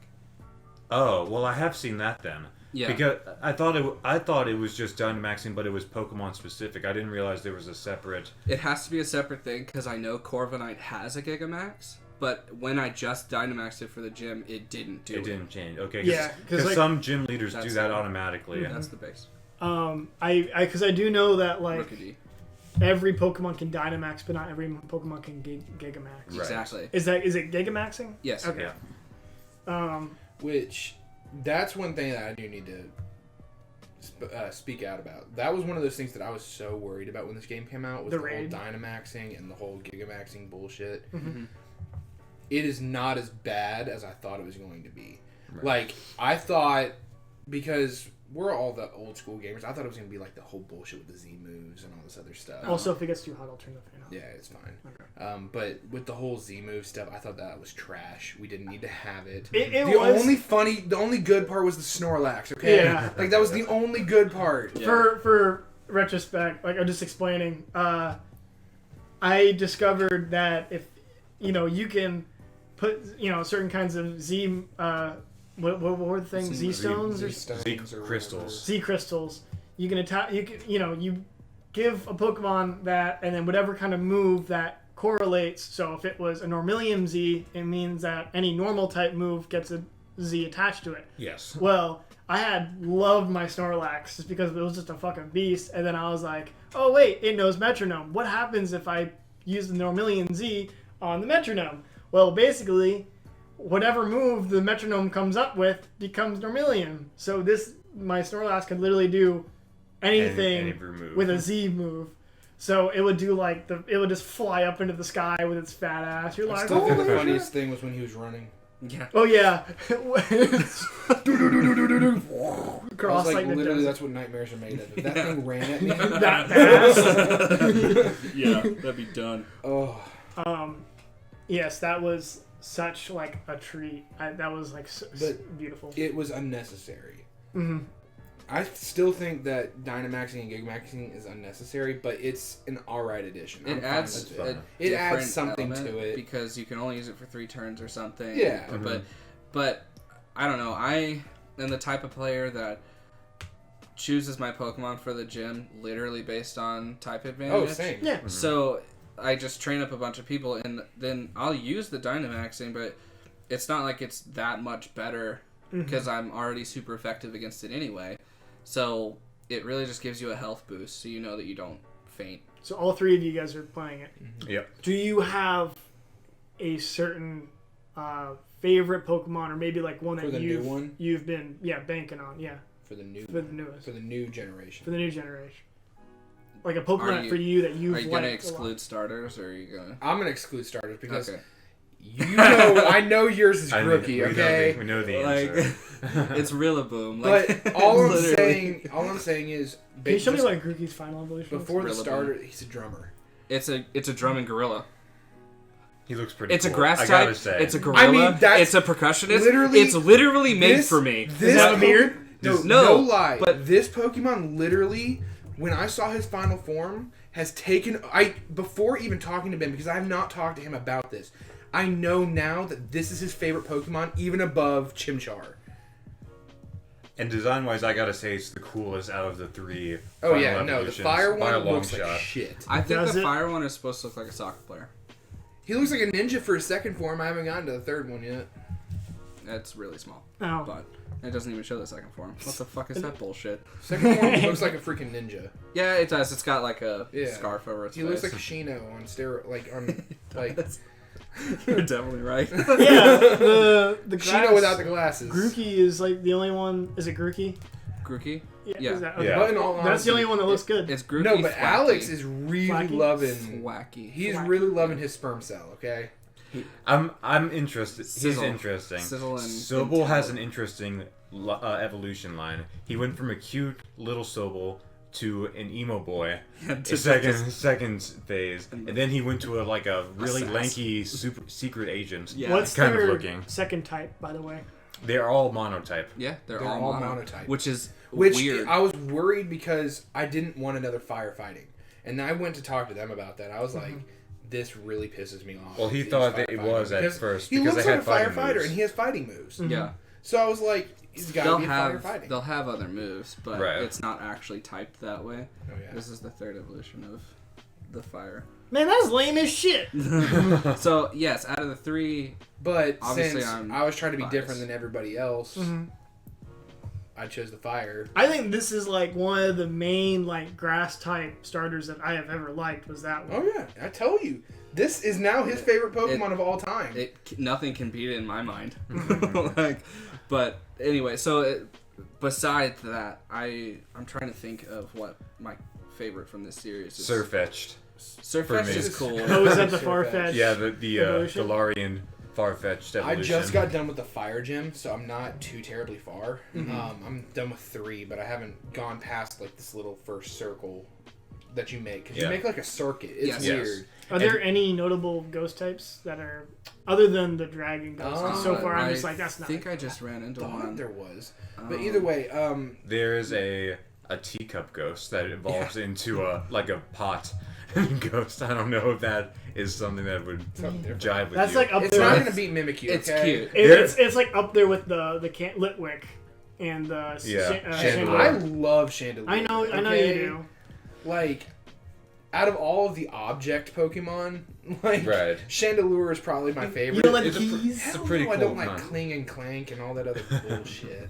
Oh, well, I have seen that then. Yeah. Because I thought it was just Dynamaxing, but it was Pokemon specific. I didn't realize there was a separate. It has to be a separate thing because I know Corviknight has a Gigamax, but when I just Dynamaxed it for the gym, it didn't do it. It didn't change. Okay. Yeah, Because like, some gym leaders do That's that the- automatically. That's the base. because I do know that like Rookie D. every Pokemon can Dynamax, but not every Pokemon can Gigamax. Right. Exactly. Is it Gigamaxing? Yes. Okay. Yeah. Which, that's one thing that I do need to speak out about. That was one of those things that I was so worried about when this game came out, was The the whole raid. Dynamaxing and the whole Gigamaxing bullshit. Mm-hmm. It is not as bad as I thought it was going to be. Right. Like, I thought, because we're all the old school gamers, I thought it was going to be like the whole bullshit with the Z moves and all this other stuff. Also, if it gets too hot, I'll turn the fan off. Yeah, it's fine. Okay. But with the whole Z move stuff, I thought that was trash. We didn't need to have it. It the was- only good part was the Snorlax. Okay, Yeah. like that was the only good part. Yeah. For retrospect, like I'm just explaining, I discovered that if you can put certain kinds of Z what were the things, Z stones or Z crystals. Z crystals, you can attack. You give a Pokemon that, and then whatever kind of move that correlates. So if it was a Normalium Z, it means that any normal type move gets a Z attached to it. Yes. Well, I had loved my Snorlax just because it was just a fucking beast, and then I was like, oh wait, it knows Metronome. What happens if I use the Normalium Z on the Metronome? Well, basically, whatever move the Metronome comes up with becomes Normalium. So my Snorlax could literally do anything Any move. with a Z move. So it would do it would just fly up into the sky with its fat ass. You're I like, still think the holy funniest shit. thing was when he was running. Yeah. Oh yeah. I Cross was like, the literally, desert. that's what nightmares are made of. If that thing ran at me, That ass. Yeah, that'd be done. oh, Yes, that was such like a treat. That was like But beautiful. it was unnecessary. Mm-hmm. I still think that Dynamaxing and Gigamaxing is unnecessary, but it's an alright addition. I'm It fine adds with a It adds different something element to it. because you can only use it for 3 turns or something. Yeah. But I don't know. I am the type of player that chooses my Pokemon for the gym literally based on type advantage. Oh, same. Yeah. So I just train up a bunch of people, and then I'll use the Dynamaxing, but it's not like it's that much better because I'm already super effective against it anyway. So it really just gives you a health boost, so you know that you don't faint. So all 3 of you guys are playing it. Yep. Do you have a certain favorite Pokemon, or maybe like one For that the new one? you've been banking on? Yeah, For the new, for the newest, for the new generation. for the new generation. Like a Pokemon you- for you that you've Are you liked gonna a lot. exclude starters, or are you gonna? I'm gonna exclude starters because Okay. I know yours is Grookey, okay? We know the Like, answer. it's Rillaboom. Like, But all I'm literally. saying is, Can you show me just like Grookey's final evolution? is? before the Rillaboom. starter, he's a drummer. It's a drumming gorilla. He looks pretty It's cool. a grass I type. gotta say. It's a gorilla. I mean, that's it's a percussionist. literally- It's literally made this- for me. This Does it have a beard? No, No, no lie. but- This Pokemon literally, when I saw his final form, has taken. Before even talking to Ben, because I have not talked to him about this, I know now that this is his favorite Pokemon, even above Chimchar. And design-wise, I gotta say it's the coolest out of the 3. Oh final yeah, no, the evolutions fire by a one long looks shot. like shit. I think Does the it? fire one is supposed to look like a soccer player. He looks like a ninja for his second form. I haven't gotten to the third one yet. It's really small, Oh. but it doesn't even show the second form. What the fuck is that bullshit? Second form he looks like a freaking ninja. Yeah, it does. It's got like a Yeah. scarf over its He face. looks like Shino on steroid, like You're definitely right. Yeah, the grass, Shino without the glasses. Grookey is like the only one. Is it Grookey? Grookey? Yeah. Yeah. Is that, okay. Yeah. But in all That's the honesty, only one that looks good. It's Grookey. No, but Thwacky. Alex is really Thwacky? loving. Thwacky. He's Thwacky. really loving his sperm cell. Okay. I'm interested. Sizzle. He's interesting. Sizzle and Sobel has an Intel. interesting evolution line. He went from a cute little Sobel to an emo boy. Yeah, The just- second phase, and then he went to a really Assassin. lanky super secret agent. Yeah. What's kind of their looking. second type, by the way? They're all monotype. Yeah, they're They're all all mono, monotype. which is Which weird. I was worried because I didn't want another firefighting, and I went to talk to them about that. I was like, "This really pisses me off." Well, he these thought that it firefighting, was at because first he because looks they like had a fighting firefighter moves. and he has fighting moves. Yeah. So I was like, He's got to be firefighting. They'll have other moves, but Right. it's not actually typed that way. Oh, yeah. This is the third evolution of the fire. Man, that's lame as shit. So yes, out of the 3, But obviously since I was trying to be biased. different than everybody else, I chose the fire. I think this is like one of the main like grass type starters that I have ever liked. Was that one? Oh yeah, I told you. This is now his favorite Pokemon of all time. Nothing can beat it in my mind. But anyway, so besides that, I'm trying to think of what my favorite from this series is. Surfetched. Surfetch'd me. is cool. Oh, is that the Farfetch? Yeah, the Evolution? Galarian Farfetch'd I evolution. just got done with the fire gym, so I'm not too terribly far. I'm done with 3, but I haven't gone past like this little first circle that you make. Because you make like a circuit. It's Yes. weird. Are there any notable ghost types that are other than the dragon ghost? 'Cause so far, I'm just like, that's I not. think I just ran into Thought one. there was. But either way, There's a teacup ghost that evolves into a pot ghost. I don't know if that is something that would something different. jive with That's you. like up It's there. not with- going to beat Mimikyu, It's okay? cute. It's like up there with the Litwick and the Yeah, Chandelier. I love Chandelier. I know you okay? do. Like, out of all of the object Pokemon, like, Right. Chandelure is probably my favorite. You don't like It's the a pr- keys? it's a Hell pretty no, I cool don't like one. Cling and Clank and all that other bullshit.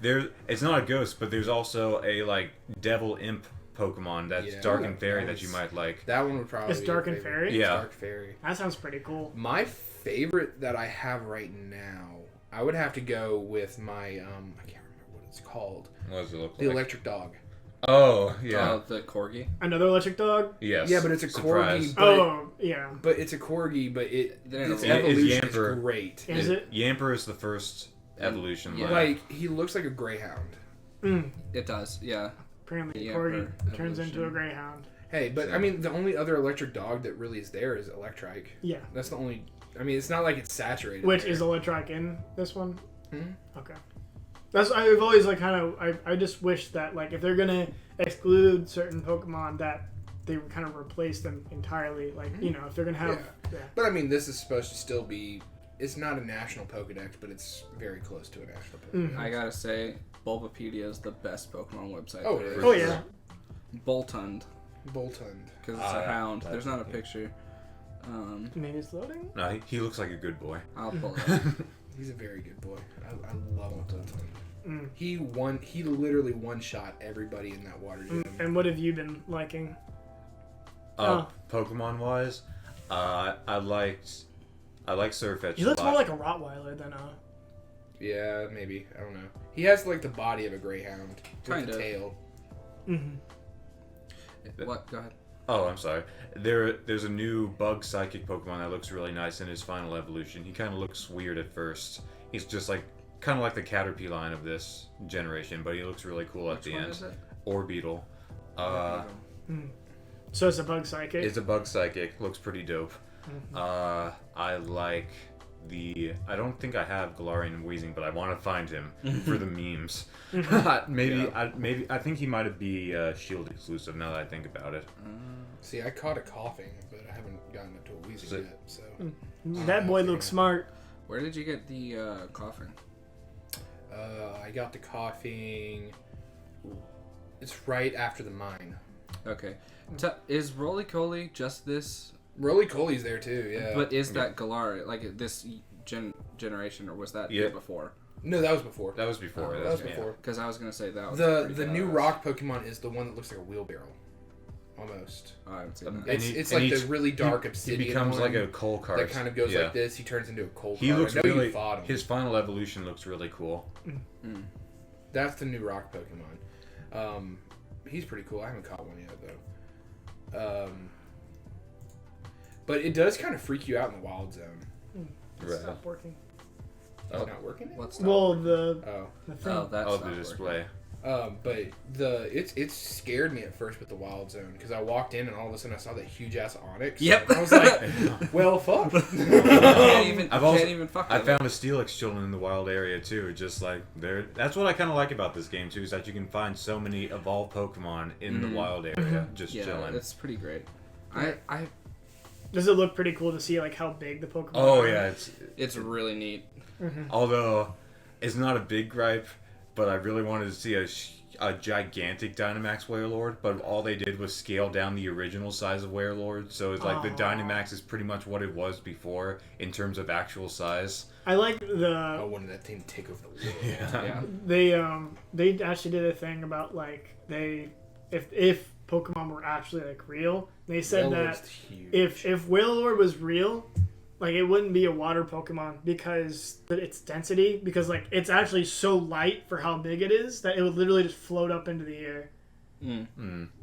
Yeah. It's not a ghost, but there's also a like devil imp Pokemon that's Yeah. dark and fairy That that you is- might like. That one would probably It's be Dark your and favorite. Fairy? It's Yeah. Dark Fairy. That sounds pretty cool. My favorite that I have right now, I would have to go with my, I can't remember what it's called. What does it look The like? electric dog. Oh, yeah. Oh, the corgi. Another electric dog? Yes. Yeah, but it's a Surprise. corgi. But, Oh, yeah. but it's a corgi, but its It's evolution is Yamper. great. Is it? Yamper is the first evolution. Yeah. Like, he looks like a greyhound. It does, yeah. Apparently, Yeah, Corgi for turns into a evolution. greyhound. Hey, but So- I mean, the only other electric dog that really is there is Electrike. Yeah. That's the only. I mean, it's not like it's saturated. Which there. is Electrike in this one? Mhm. Okay. I've always like kind of I just wish that like if they're gonna exclude certain Pokemon that they would kind of replace them entirely. Like you know if they're gonna have yeah. But I mean, this is supposed to still be. It's not a national Pokedex, but it's very close to a national Pokedex. I gotta say, Bulbapedia is the best Pokemon website Oh, there it is. is. Oh yeah. Boltund, Boltund. because it's a hound. There's not a picture. Maybe it's loading. No, he looks like a good boy. I'll pull it up. He's a very good boy. I love Boltund. He literally one-shot everybody in that water gym. And what have you been liking? Pokemon wise, I like Surfetch'd He looks a more lot. like a Rottweiler than a. Yeah, maybe. I don't know. He has like the body of a greyhound with Kind the of. tail. What? Go ahead. Oh, I'm sorry. There's a new bug psychic Pokemon that looks really nice in his final evolution. He kind of looks weird at first. He's just like kind of like the Caterpie line of this generation, but he looks really cool at Which the one end. is it? Orbeetle. So it's a bug psychic. It's a bug psychic. Looks pretty dope. I like I don't think I have Galarian and Weezing, but I want to find him for the memes. I think he might be Shield exclusive now that I think about it. See, I caught it coughing, but I haven't gotten up to a wheezing yet. So That boy looks smart. Where did you get the coughing? I got the coughing. It's right after the mine. Okay. Is Roly-Coly just this? Roly-Coly's there too. Yeah. But is that Galarian, like this generation, or was that Yeah. before? no, that was before. That was before. that that's- was yeah. before. Because I was gonna say that was The pretty new badass. rock Pokemon is the one that looks like a wheelbarrow, almost. Oh, I haven't seen that. And It's and like the really dark He obsidian becomes one like a coal cart. that kind of goes Yeah. like this. He turns into a cold He cart. looks I know really. you fought him. His final evolution looks really cool. That's the new rock Pokemon. He's pretty cool. I haven't caught one yet though. But it does kind of freak you out in the wild zone. It's not working. Oh, not working? What's Well, not Oh. the thing. Oh, that's Oh, not the display. But it scared me at first with the wild zone because I walked in and all of a sudden I saw that huge ass Onyx. Yep. And I was like, well, fuck. can't even fuck I with found a Steelix chilling in the wild area too. Just like there, that's what I kind of like about this game too, is that you can find so many evolved Pokemon in the wild area just Yeah, chilling. it's pretty great. Does it look pretty cool to see like how big the Pokemon Oh are? yeah, It's really neat. although it's not a big gripe, but I really wanted to see a gigantic Dynamax Werelord, but all they did was scale down the original size of Werelord, so it's like the Dynamax is pretty much what it was before in terms of actual size. I like I wanted that thing to take over the world. Yeah. They actually did a thing about like if Pokemon were actually like real, they said that if Wailord was real, like it wouldn't be a water Pokemon because its density, because like it's actually so light for how big it is that it would literally just float up into the air.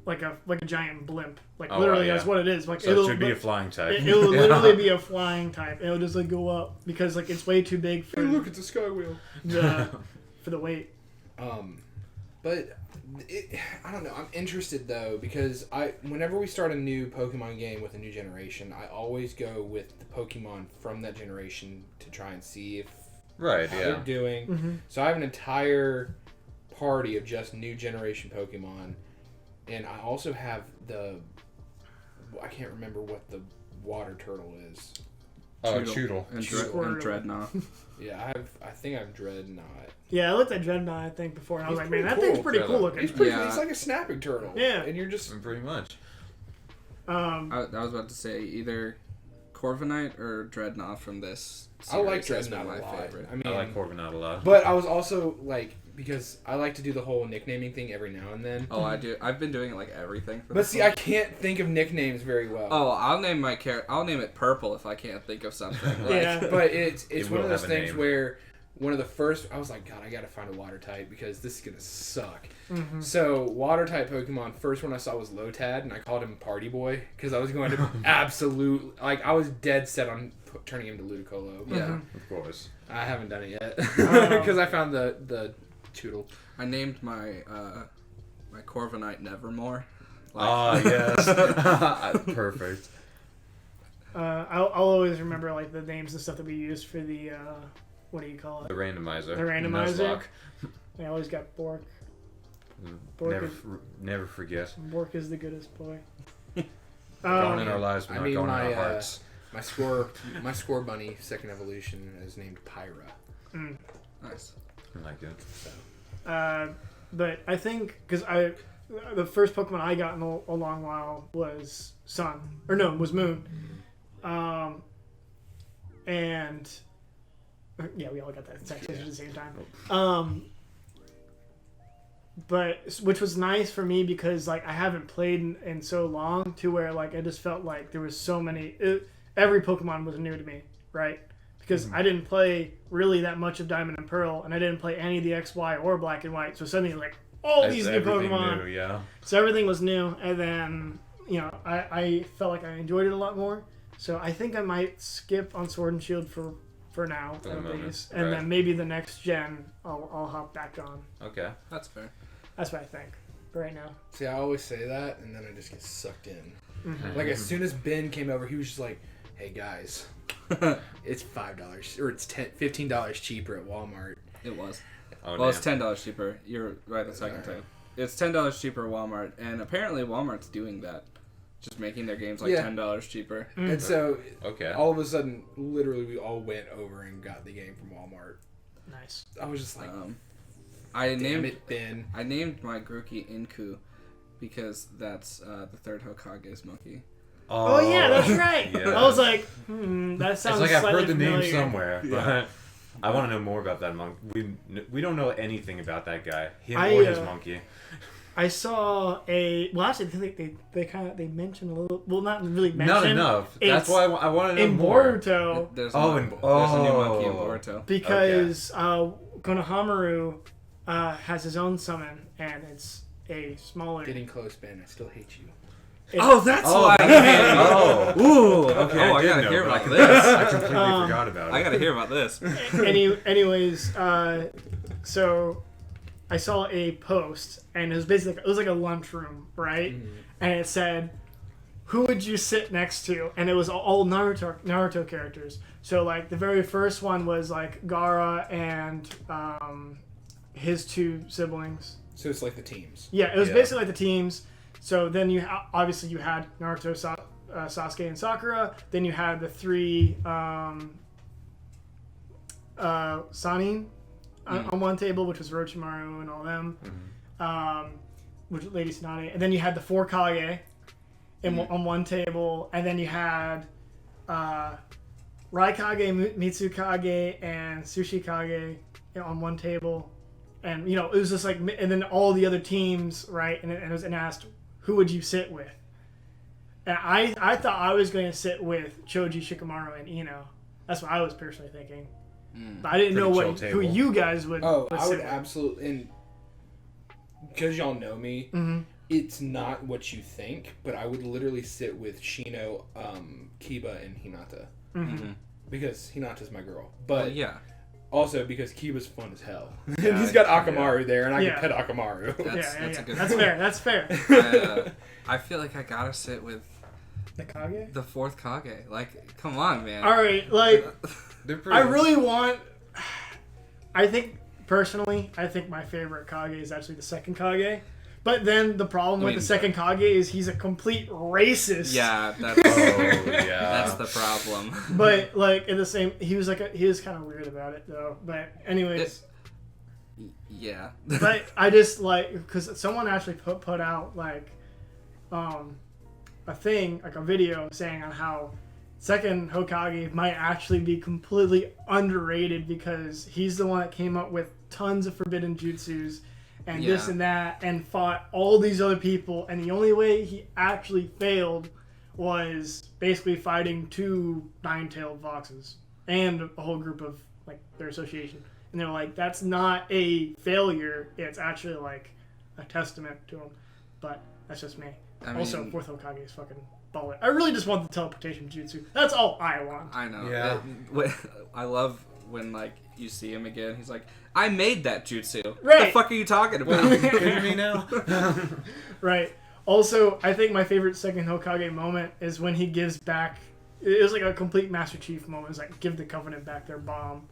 Like a giant blimp. Like literally that's what it is. Like so it should be a flying type. It will literally be a flying type. It'll just like go up because like it's way too big for look, it's a sky wheel. For the weight. But I don't know. I'm interested though because whenever we start a new Pokemon game with a new generation, I always go with the Pokemon from that generation to try and see if how they're doing. Mm-hmm. So I have an entire party of just new generation Pokemon, and I also have I can't remember what the water turtle is. Choodle. And Dreadnought. Yeah, I think I have Dreadnought. Yeah, I looked at Dreadnought, I think, before, and I was like, man, that cool. thing's pretty cool looking. He's like a snapping turtle. Yeah. And you're just... Pretty much. I was about to say either Corviknight or Dreadnought from this series. I like Dreadnought my a lot. favorite. I mean, I like Corviknight a lot. But I was also, like... Because I like to do the whole nicknaming thing every now and then. Oh, I do. I've been doing it like everything. But see, I can't think of nicknames very well. Oh, I'll name my I'll name it Purple if I can't think of something. Like, Yeah. But it's one of those have a things name. where one of the first I was like, God, I gotta find a water type because this is gonna suck. Mm-hmm. So water type Pokemon, first one I saw was Lotad, and I called him Party Boy because I was going to I was dead set on turning him to Ludicolo. Yeah, Of course. I haven't done it yet because I found the Choodle. I named my my Corviknight Nevermore. Yes. Perfect. I'll always remember like the names and stuff that we used for the what do you call it? The randomizer. The randomizer. Nuzlocke. I always got Bork. Never forget. Bork is the goodest boy. Gone in our lives, but not gone in our hearts. My score bunny second evolution is named Pyra. Nice. I like it. So. But I think because the first Pokemon I got in a long while was was Moon, and yeah, we all got that text at the same time. But which was nice for me because like I haven't played in so long to where like I just felt like there was so many. Every Pokemon was new to me, right? Because I didn't play really that much of Diamond and Pearl, and I didn't play any of the X, Y, or Black and White. So suddenly, like, all these new Pokemon. New, yeah. So everything was new, and then, I felt like I enjoyed it a lot more. So I think I might skip on Sword and Shield for now, at least. And then maybe the next gen, I'll hop back on. Okay. That's fair. That's what I think for right now. See, I always say that, and then I just get sucked in. Mm-hmm. Like, as soon as Ben came over, he was just like, hey, guys, it's $5 or it's $15 cheaper at Walmart. It was. Oh, well, it's $10 cheaper. You're right the second time. It's $10 cheaper at Walmart, and apparently Walmart's doing that. Just making their games like $10 cheaper. Mm. And so, okay. all of a sudden, literally, we all went over and got the game from Walmart. Nice. I was just like, Damn it, Ben. I named my Grookey Inku because that's the third Hokage's monkey. Oh yeah, that's right. Yeah. I was like, that sounds. It's like I've heard the familiar. name somewhere, but I want to know more about that monkey. We don't know anything about that guy, him or his monkey. I saw actually, they mentioned a little. Well, not really mentioned. Not enough. That's why I want to know in more. Boruto. There's a new monkey in Boruto Because Konohamaru has his own summon, and it's a smaller. Getting close, Ben. I still hate you. That's why. Ooh. Okay. I gotta hear about this. I completely forgot about it. I gotta hear about this. Anyways, so I saw a post, and it was basically it was like a lunchroom, right? Mm-hmm. And it said, "Who would you sit next to?" And it was all Naruto characters. So like the very first one was like Gaara and his two siblings. So it's like the teams. Yeah, it was basically like the teams. So then you obviously you had Naruto, Sasuke, and Sakura. Then you had the three Sanin, on one table, which was Orochimaru and all them. Which Lady Tsunade, and then you had the 4 Kage on one table, and then you had Raikage, Mitsukage, and Sushi Kage on one table, and it was just like, and then all the other teams, right? And it was asked, who would you sit with? And I thought I was going to sit with Choji, Shikamaru, and Ino. That's what I was personally thinking, but I didn't know who you guys would. Oh, I would with. absolutely, and because y'all know me, it's not what you think, but I would literally sit with Shino, Kiba, and Hinata. Because Hinata's my girl. But also because Kiba's fun as hell. Yeah, he's got Akamaru there, and I can pet Akamaru. That's a good point. That's fair. I feel like I gotta sit with the Kage? The 4th Kage. Like, come on, man. Alright, like, I really want... I think my favorite Kage is actually the 2nd Kage. But then the problem with the 2nd Kage is he's a complete racist. Yeah, that's the problem. But like in the same, he was kind of weird about it though. But anyways, yeah. But I just like, because someone actually put out like a thing, like a video saying on how 2nd Hokage might actually be completely underrated because he's the one that came up with tons of forbidden jutsus and this and that, and fought all these other people, and the only way he actually failed was basically fighting 2 nine-tailed foxes and a whole group of like their association. And they're like, that's not a failure, it's actually like a testament to him. But that's just me. Also, 4th Hokage is fucking baller. I really just want the teleportation jutsu. That's all I want. I know. Yeah. I love when like you see him again. He's like, I made that jutsu. Right. What the fuck are you talking about? Kidding me now? Right. Also, I think my favorite 2nd Hokage moment is when he gives back. It was like a complete Master Chief moment. It was like, give the Covenant back their bomb.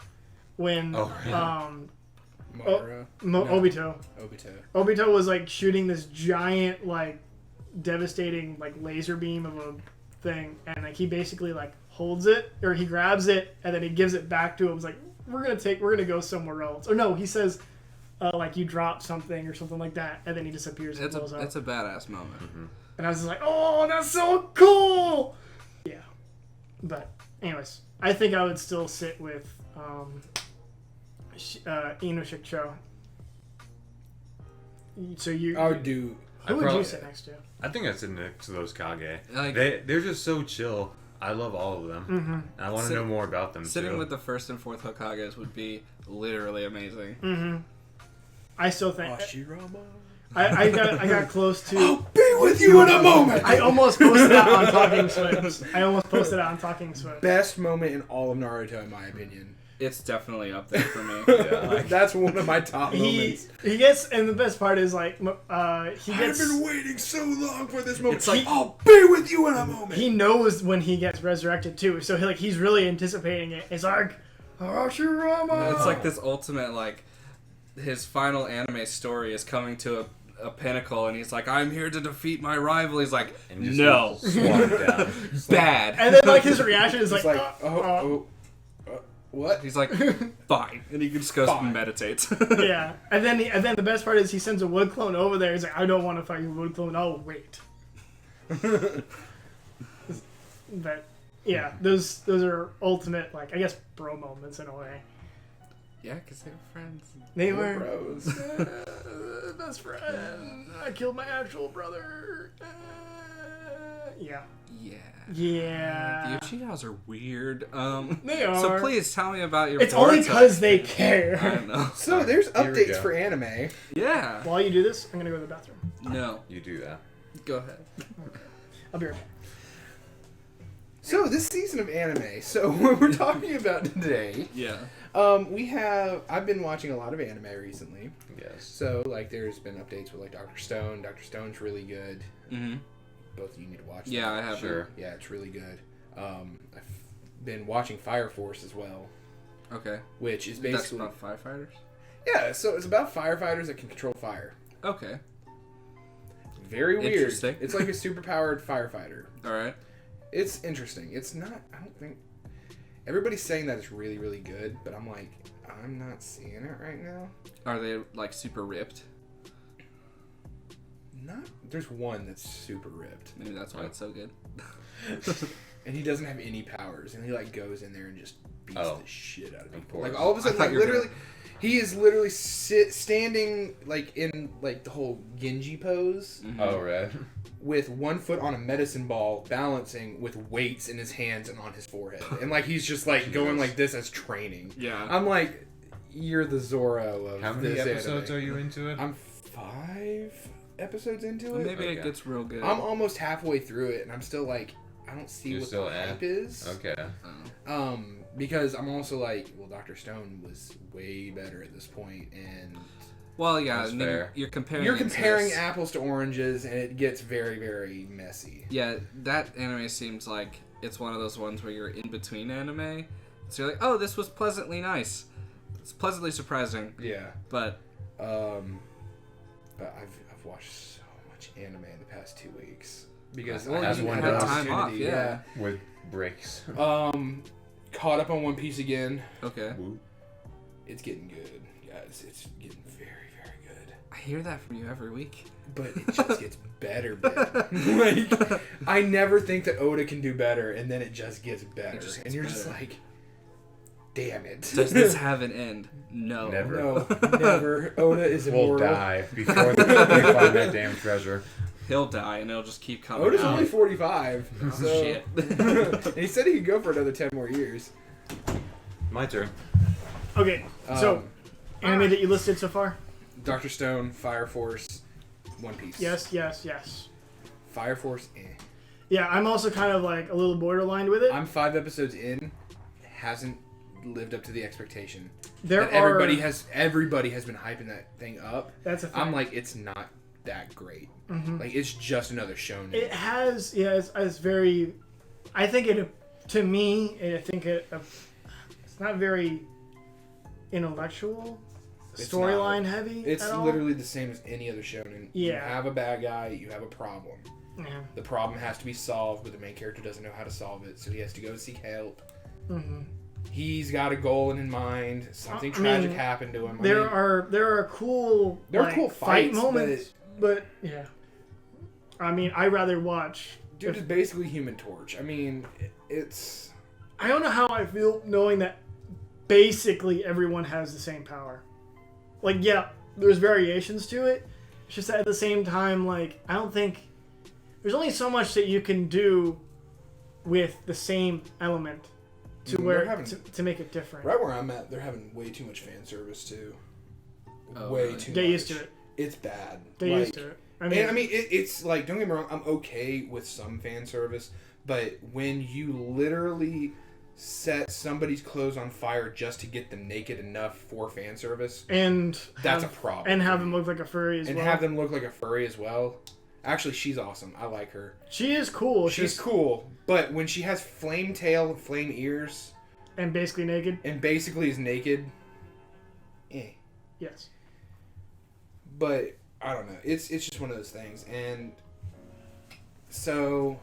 When Obito was like shooting this giant like devastating like laser beam of a thing, and like he basically like holds it, or he grabs it and then he gives it back to him. It's like, we're gonna go somewhere else. Or no, he says like you dropped something or something like that, and then he disappears and blows up. It's a badass moment. And I was just like, oh, that's so cool. Yeah. But anyways, I think I would still sit with Ino Shikcho. So you... I would do... Who would you sit next to? I think I'd sit next to those Kage. Like, They're just so chill. I love all of them. I want to know more about them, sitting too. with the 1st and 4th Hokages would be literally amazing. I still think... Hashirama. I got close to... I'll be with you in a moment! I almost posted that on Talking Swift. Best moment in all of Naruto, in my opinion. It's definitely up there for me. That's one of my top moments. He gets, and the best part is like, he gets... I've been waiting so long for this moment. It's like, I'll be with you in a moment. He knows when he gets resurrected too, so he's really anticipating it. It's like, Hashirama! It's like this ultimate, like, his final anime story is coming to a pinnacle, and he's like, I'm here to defeat my rival. He's like, no. Down. Bad. And then like his reaction is like, what? He's like, fine. And he just goes and meditates. Yeah. And then the best part is he sends a wood clone over there. He's like, I don't want to fight your wood clone. I'll wait. But yeah, those are ultimate, like, I guess, bro moments in a way. Yeah, because they were friends. They were bros. Best friend. I killed my actual brother. Yeah. The Uchiha's are weird. They are. So please tell me about your... It's only because they care. I don't know. So there's updates for anime. Yeah. While you do this, I'm going to go to the bathroom. No. You do that. Go ahead. I'll be right back. So this season of anime, so what we're talking about today... Yeah. I've been watching a lot of anime recently. Yes. So, like, there's been updates with, like, Dr. Stone. Dr. Stone's really good. Mm-hmm. Both of you need to watch Yeah, that. I have. Sure. Yeah, it's really good. I've been watching Fire Force as well. Okay. Which is basically... That's about firefighters? Yeah, so it's about firefighters that can control fire. Okay. Very weird. Interesting. It's like a superpowered firefighter. Alright. It's interesting. It's not... I don't think... Everybody's saying that it's really, really good, but I'm like... I'm not seeing it right now. Are they like super ripped? There's one that's super ripped. Maybe that's why it's so good. And he doesn't have any powers, and he like goes in there and just beats the shit out of people. course. Like all of a sudden, like literally, he is literally standing like in like the whole Genji pose. Mm-hmm. Oh, right. With one foot on a medicine ball, balancing with weights in his hands and on his forehead, and like he's just like going like this as training. Yeah. I'm like, you're the Zorro of How many this episodes anime. are you into it? I'm 5 episodes into Well, it. maybe it gets real good. I'm almost halfway through it, and I'm still like, I don't see You're what still the hype is. Okay. Because I'm also like, well, Dr. Stone was way better at this point, and Well, yeah, That's I mean, fair. you're comparing. you're it to comparing this. apples to oranges, and it gets very, very messy. Yeah, that anime seems like it's one of those ones where you're in between anime, so you're like, oh, this was pleasantly nice. It's pleasantly surprising, Yeah. but But I've watched so much anime in the past 2 weeks because well, I As haven't one had does. the time off, opportunity, yeah. With breaks. Caught up on One Piece again. okay. Woo. It's getting good, guys. It's getting very, very good. I hear that from you every week. But it just gets better. Like, I never think that Oda can do better, and then it just gets better. just gets and you're just better. like, damn it. Does this have an end? No. Never. No, never. Oda is We'll immortal. die before they find that damn treasure. He'll die, and it'll just keep coming Oda's out. only 45. Oh, so. shit. And he said he could go for another 10 more years. My turn. Okay, so anime that you listed so far? Dr. Stone, Fire Force, One Piece. Yes. Fire Force, eh. Yeah, I'm also kind of like a little borderline with it. I'm 5 episodes in. Hasn't lived up to the expectation. There that are everybody has been hyping that thing up. That's a fact. I'm like, it's not that great. Like, it's just another shonen. It has, yeah, it's very. I think it, to me, I think it's not very intellectual, It's storyline not. heavy. It's at all. literally the same as any other shonen. You Yeah. have a bad guy, you have a problem. Yeah. The problem has to be solved, but the main character doesn't know how to solve it, so he has to go seek help. He's got a goal in mind. Something tragic happened to him. There are cool cool fight fights, moments, but yeah. I mean, I rather watch. Dude is basically Human Torch. I mean, it's. I don't know how I feel knowing that basically everyone has the same power. Like, yeah, there's variations to it. It's just that at the same time, like, I don't think there's only so much that you can do with the same element to to make it different. Right where I'm at, they're having way too much fan service too. Oh, way really? too Get much. used to it. It's bad. Get Like, used to it. It's like, don't get me wrong, I'm okay with some fan service, but when you literally set somebody's clothes on fire just to get them naked enough for fan service, and that's a problem. And have them look like a furry as and well. have them look like a furry as well. Actually, she's awesome. I like her. She is cool. She's cool, but when she has flame tail and flame ears and basically naked. and basically is naked, Yes. But I don't know. It's just one of those things, and so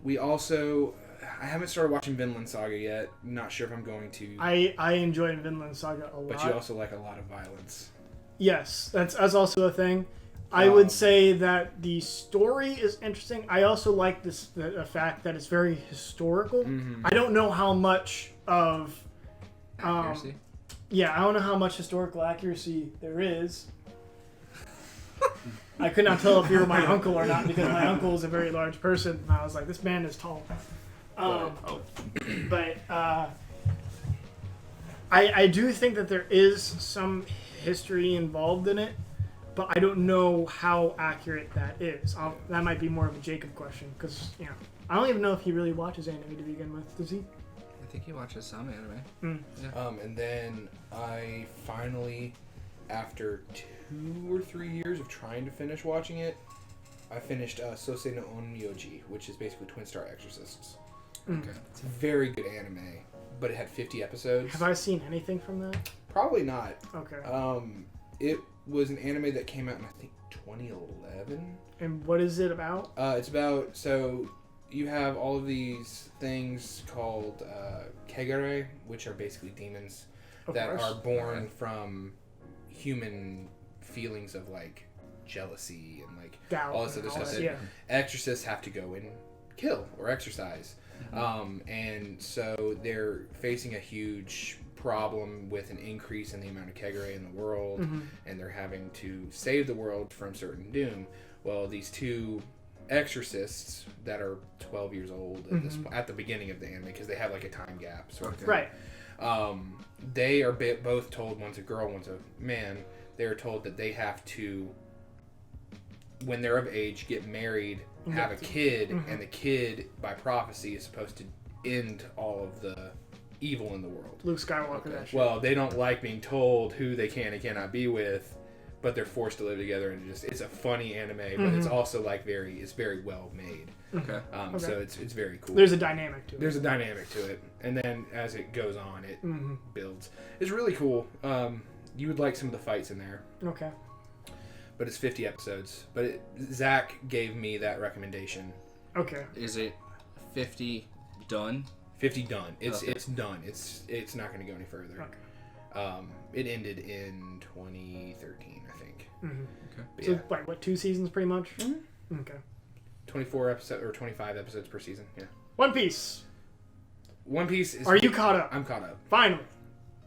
we also. I haven't started watching Vinland Saga yet. I'm not sure if I'm going to. I enjoyed Vinland Saga a lot. But you also like a lot of violence. Yes, that's also a thing. I would say that the story is interesting. I also like the fact that it's very historical. Mm-hmm. I don't know how much of Accuracy? yeah, I don't know how much historical accuracy there is. I could not tell if you were my uncle or not because my uncle is a very large person, and I was like, this man is tall. But I do think that there is some history involved in it, but I don't know how accurate that is. That might be more of a Jacob question because I don't even know if he really watches anime to begin with. Does he? I think he watches some anime. And then I finally, after 2 or 3 years of trying to finish watching it, I finished Sosei no Onmyoji, which is basically Twin Star Exorcists. Okay. It's a very good anime, but it had 50 episodes. Have I seen anything from that? Probably not. Okay. It was an anime that came out in, I think, 2011. And what is it about? It's about, so you have all of these things called kegare, which are basically demons that are born from human feelings of like jealousy and like Doubt all this other stuff that exorcists have to go and kill or exorcise. And so they're facing a huge problem with an increase in the amount of kegare in the world, and they're having to save the world from certain doom. Well, these two exorcists that are 12 years old at the beginning of the anime, because they have like a time gap sort of thing. Right. They are both told, one's a girl, one's a man, they're told that they have to, when they're of age, get married, have a kid, and the kid, by prophecy, is supposed to end all of the evil in the world. Luke Skywalker, that shit. Well, they don't like being told who they can and cannot be with, but they're forced to live together, and it's a funny anime, but it's also like it's very well made. Okay. So it's very cool. There's a dynamic to it. There's a dynamic to it, and then as it goes on, it builds. It's really cool. You would like some of the fights in there. Okay. But it's 50 episodes. But Zach gave me that recommendation. Okay. Is it 50 done? 50 done. It's Okay. it's done. It's not going to go any further. Okay. It ended in 2013, I think. Okay. But So, yeah, like, what, 2 seasons pretty much? Okay. 24 episodes or 25 episodes per season. Yeah. One Piece. One Piece is. Are you caught up? I'm caught up. Finally.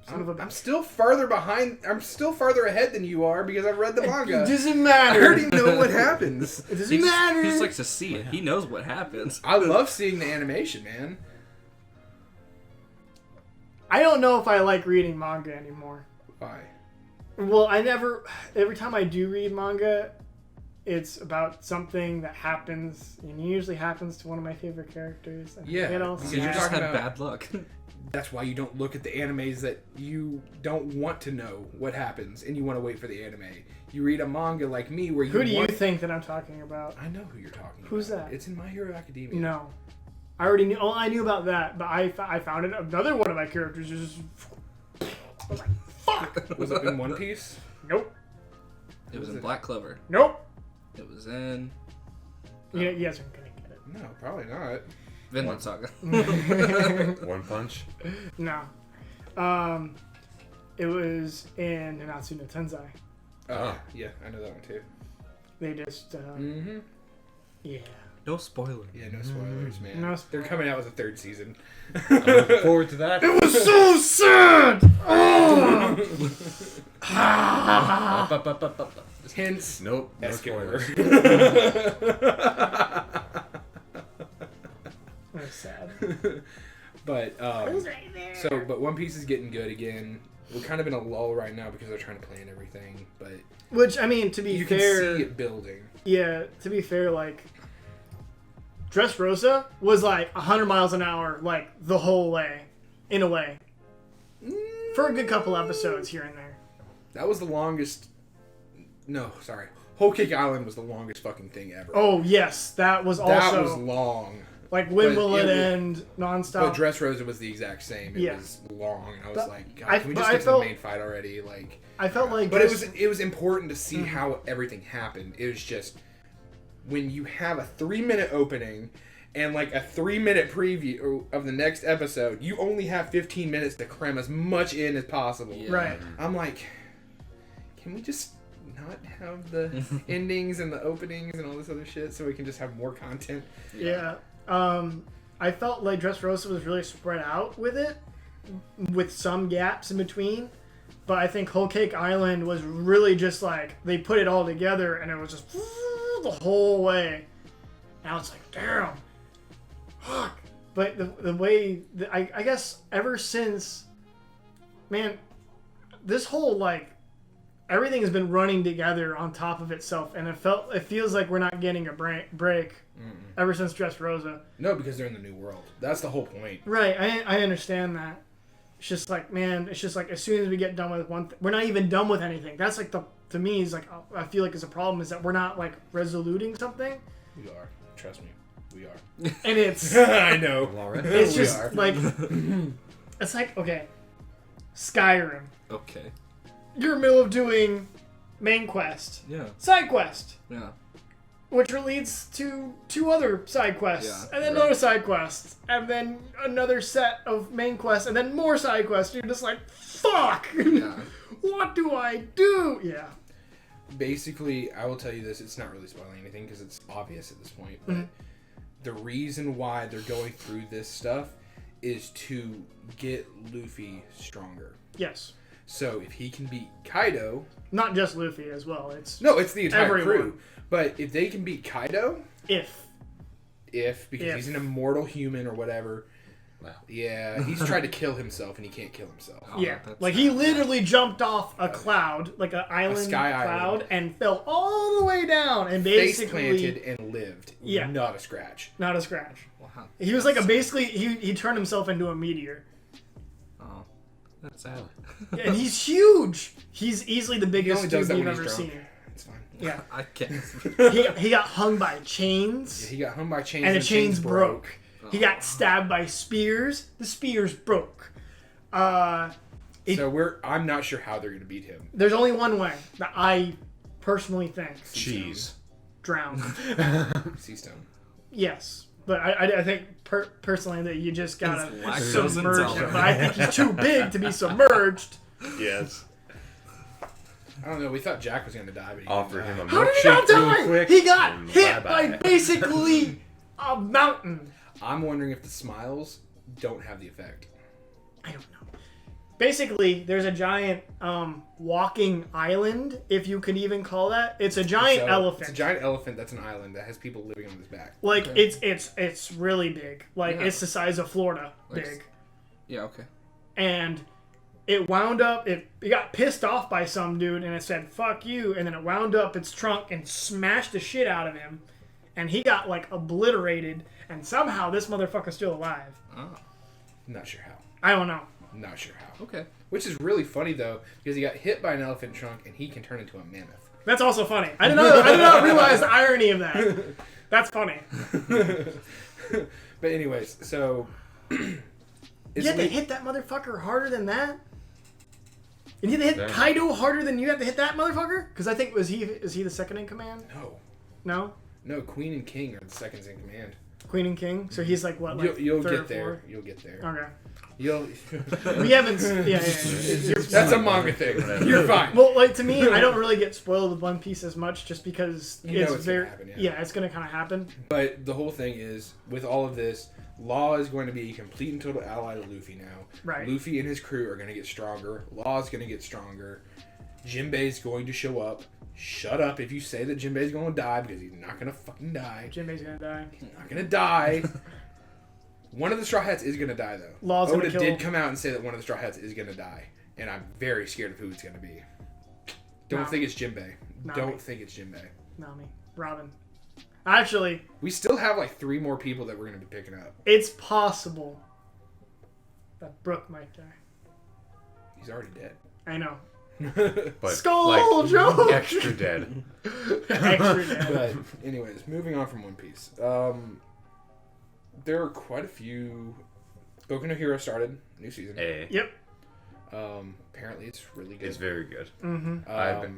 Son of a I'm bitch. still farther behind. I'm still farther ahead than you are because I've read the manga. It doesn't I matter. already know what happens. It doesn't matter. He just likes to see it. He knows what happens. I love seeing the animation, man. I don't know if I like reading manga anymore. Why? Well, every time I do read manga, it's about something that happens, and usually happens to one of my favorite characters. And Yeah, I get all because You you're sad. just talking had about- bad luck. That's why you don't look at the animes that you don't want to know what happens, and you want to wait for the anime. You read a manga like me, where you Who do you want... think that I'm talking about? I know who you're talking Who's about. that? It's in My Hero Academia. No. I already knew. Oh, I knew about that, but I found it. Another one of my characters is. I was like, fuck. Was it in One Piece? Nope. It was in Black Clover. Nope. It was in You guys aren't gonna get it. No, probably not. Vinland Saga. One Punch. No. It was in Nanatsu no Tensei. Oh, yeah, I know that one too. They just. Mm-hmm. Yeah. No spoiler. Yeah, no spoilers, man. No They're coming out with a third season. I'm looking forward to that. It was so sad. Oh. Hence, Nope. No Escobar. spoilers. That was sad. But right there. but One Piece is getting good again. We're kind of in a lull right now because they're trying to plan everything, but Which, I mean, to be you fair, can see it building. yeah, to be fair, like, Dressrosa was like 100 miles an hour, like, the whole way, in a way. For a good couple episodes here and there. That was the longest. No, sorry. Whole Cake Island was the longest fucking thing ever. Oh, yes, that was that also, was long. like, when but will it it was- end, nonstop? But Dressrosa was the exact same. It Yeah. was long. And I was But like, God, I- can we but just I get to felt- the main fight already? Like, I felt like but Dress- it was important to see how everything happened. It was just when you have a 3-minute opening and like a 3-minute preview of the next episode, you only have 15 minutes to cram as much in as possible. Yeah. Right. I'm like, can we just not have the endings and the openings and all this other shit so we can just have more content? Yeah. I felt like Dressrosa was really spread out with it, with some gaps in between. But I think Whole Cake Island was really just like, they put it all together and it was just the whole way. And I was like, damn. Fuck. But the way, I guess ever since, man, this whole, like, everything has been running together on top of itself. And it feels like we're not getting a break ever since Dressrosa. No, because they're in the new world. That's the whole point. Right, I understand that. It's just like, man, it's just like as soon as we get done with one we're not even done with anything. That's like to me is like, I feel like it's a problem is that we're not like resoluting something. We are. Trust me. We are. And it's I know. Already. it's We just are. like it's like, okay, Skyrim. Okay. You're in the middle of doing main quest, Yeah. side quest. Yeah. which leads to 2 other side quests, Yeah, and then right. another side quest, and then another set of main quests, and then more side quests. You're just like, fuck! Yeah. What do I do? Yeah. Basically, I will tell you this. It's not really spoiling anything because it's obvious at this point. But the reason why they're going through this stuff is to get Luffy stronger. Yes. So if he can beat Kaido... Not just Luffy as well. It's the entire everyone. crew. But if they can beat Kaido... because If. he's an immortal human or whatever... Wow. Yeah, he's tried to kill himself and he can't kill himself. Oh, Yeah, that's like he sad. literally jumped off a cloud, like an island sky cloud, island. and fell all the way down, and Face basically planted and lived. Yeah. Not a scratch. not a scratch. Wow. He was like he turned himself into a meteor, Oh, that's sad. and he's huge. He's easily the He biggest only dude does that you've when ever he's drunk. seen. It's fine. Yeah, I can't. he got hung by chains, He got hung by chains and the chains broke. He Oh. got stabbed by spears. The spears broke. It- So I'm not sure how they're going to beat him. There's only one way that I personally think: Cheese. drown. Sea Stone. Yes, but I think personally that you just gotta It's lactose submerge him. intolerant. But I think he's too big to be submerged. Yes. I don't know. We thought Jack was going to die, but he Offer didn't him a die. How did he not milkshake real die? quick. He got and hit bye-bye. by basically a mountain. I'm wondering if the smiles don't have the effect. I don't know. Basically, there's a giant walking island, if you could even call that. It's a giant So, elephant. It's a giant elephant that's an island that has people living on his back. Like Okay. it's really big. Like Yeah. it's the size of Florida Like- big. Yeah. Okay. And it wound up, it got pissed off by some dude, and it said, fuck you, and then it wound up its trunk and smashed the shit out of him, and he got, like, obliterated, and somehow this motherfucker's still alive. Oh. Not sure how. I don't know. Not sure how. Okay. Which is really funny, though, because he got hit by an elephant trunk and he can turn into a mammoth. That's also funny. I did not realize the irony of that. That's funny. But anyways, so... You have to hit that motherfucker harder than that? And you have to hit Damn. Kaido harder than you have to hit that motherfucker? Because I think, is he the second in command? No. No? No, Queen and King are the seconds in command. Queen and King? So he's like, what, like You'll third or get there. fourth? You'll get there. Okay. You'll... We haven't. Yeah. That's a manga thing. Whatever. You're fine. Well, like to me, I don't really get spoiled with One Piece as much, just because You know it's it's very. gonna happen, yeah. It's gonna kind of happen. But the whole thing is, with all of this, Law is going to be a complete and total ally to Luffy now. Right. Luffy and his crew are going to get stronger. Law is going to get stronger. Jinbei's going to show up. Shut up if you say that Jinbei's going to die, because he's not going to fucking die. Jinbei's gonna die. He's not going to die. One of the Straw Hats is going to die, though. Law's gonna Oda kill- did come out and say that one of the Straw Hats is going to die. And I'm very scared of who it's going to be. Don't Nami. think it's Jinbei. Nami. Don't think it's Jinbei. Nami. Robin. Actually, We still have like 3 more people that we're going to be picking up. it's possible that Brook might die. He's already dead. I know. But Skull joke! extra dead. Extra dead. But anyways, moving on from One Piece. There are quite a few. Boku no Hero started new season. Hey, Yep. Apparently, it's really good. it's very good. Mm-hmm.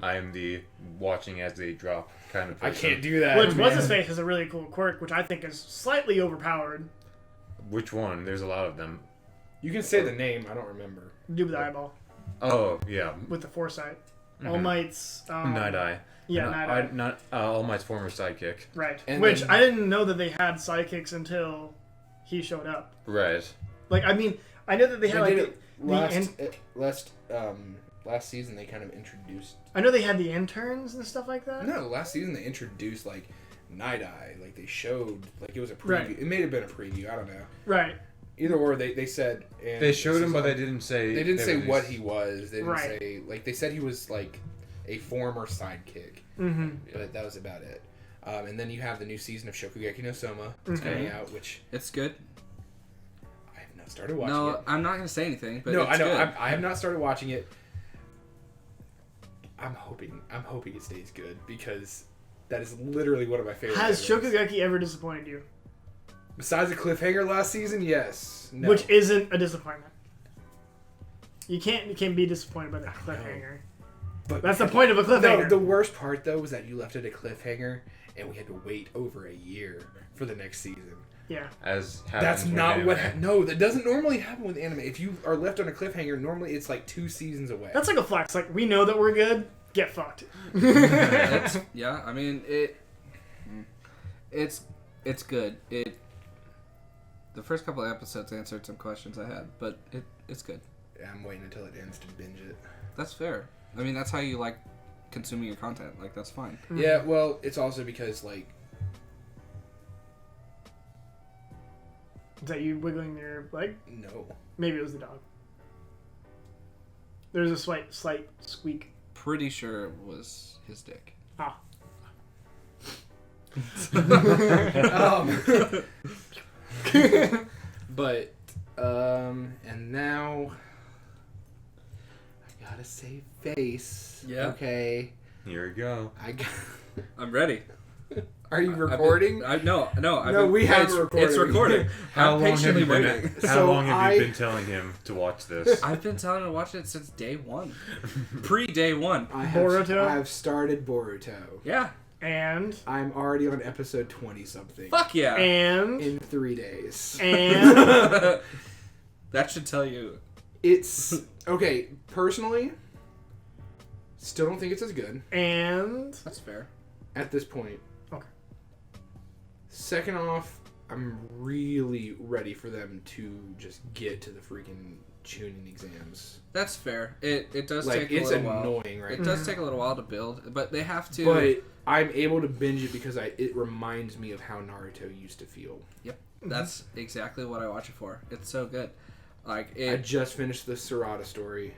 I am the watching as they drop kind of I person. can't do that. Which man. what's his face has a really cool quirk, which I think is slightly overpowered. Which one? There's a lot of them. You can say the name. I don't remember. Dude with the eyeball, Oh yeah, with the foresight. Mhm. All Might's. Night Eye. Yeah, Night Eye. Not All Might's former sidekick. Right. And Which then- I didn't know that they had sidekicks until he showed up. Right. Like, I mean, I know that they They had like did it the last season. They kind of introduced. I know they had the interns and stuff like that. No, last season they introduced like Night Eye. Like they showed like it was a preview. Right. It may have been a preview. I don't know. Right. Either or, they said. And They showed this him, is but all- they didn't say. They didn't say was- what he was. They didn't Right. say like they said he was like a former sidekick, Mm-hmm. but that was about it. And then you have the new season of Shokugeki no Soma that's Okay. coming out, which It's good. I have not started watching. No, it. I'm not gonna say anything. But No, it's I know. Good. I have not started watching it. I'm hoping it stays good because that is literally one of my favorite. Has animes. Shokugeki ever disappointed you? Besides the cliffhanger last season, yes. No. Which isn't a disappointment. You can't be disappointed by the cliffhanger. But That's the point of a no, cliffhanger. the worst part though was that you left it a cliffhanger, and we had to wait over a year for the next season. Yeah. As happens That's with not anime. what. No, that doesn't normally happen with anime. If you are left on a cliffhanger, normally it's like 2 seasons away. That's like a flex. Like, we know that we're good. Get fucked. Yeah, I mean it's good. The first couple of episodes answered some questions I had, but it's good. Yeah, I'm waiting until it ends to binge it. That's fair. I mean, that's how you like consuming your content. Like, that's fine. Yeah, well, it's also because like. Is that you wiggling your leg? No. Maybe it was the dog. There's a slight squeak. Pretty sure it was his dick. Ah. But and now I gotta save face. Yeah. Okay. Here we go. I'm ready. Are you recording? No, we have it's, recording. It's recording. How I'm long have patiently you been? waiting. How So long have you I- been telling him to watch this? I've been telling him to watch it since day one. Pre-day one. Boruto? I have started Boruto. Yeah. And I'm already on episode 20 something. Fuck yeah. and In 3 days. and That should tell you. It's okay. Personally, still don't think it's as good and That's fair. at this point. Okay. Second off, I'm really ready for them to just get to the freaking tuning exams. That's fair. It does Like, take a it's little while. annoying, right? It does take a little while to build, but they have to. But I'm able to binge it because it reminds me of how Naruto used to feel. Yep. That's exactly what I watch it for. It's so good. Like I it. just finished the Sarada story.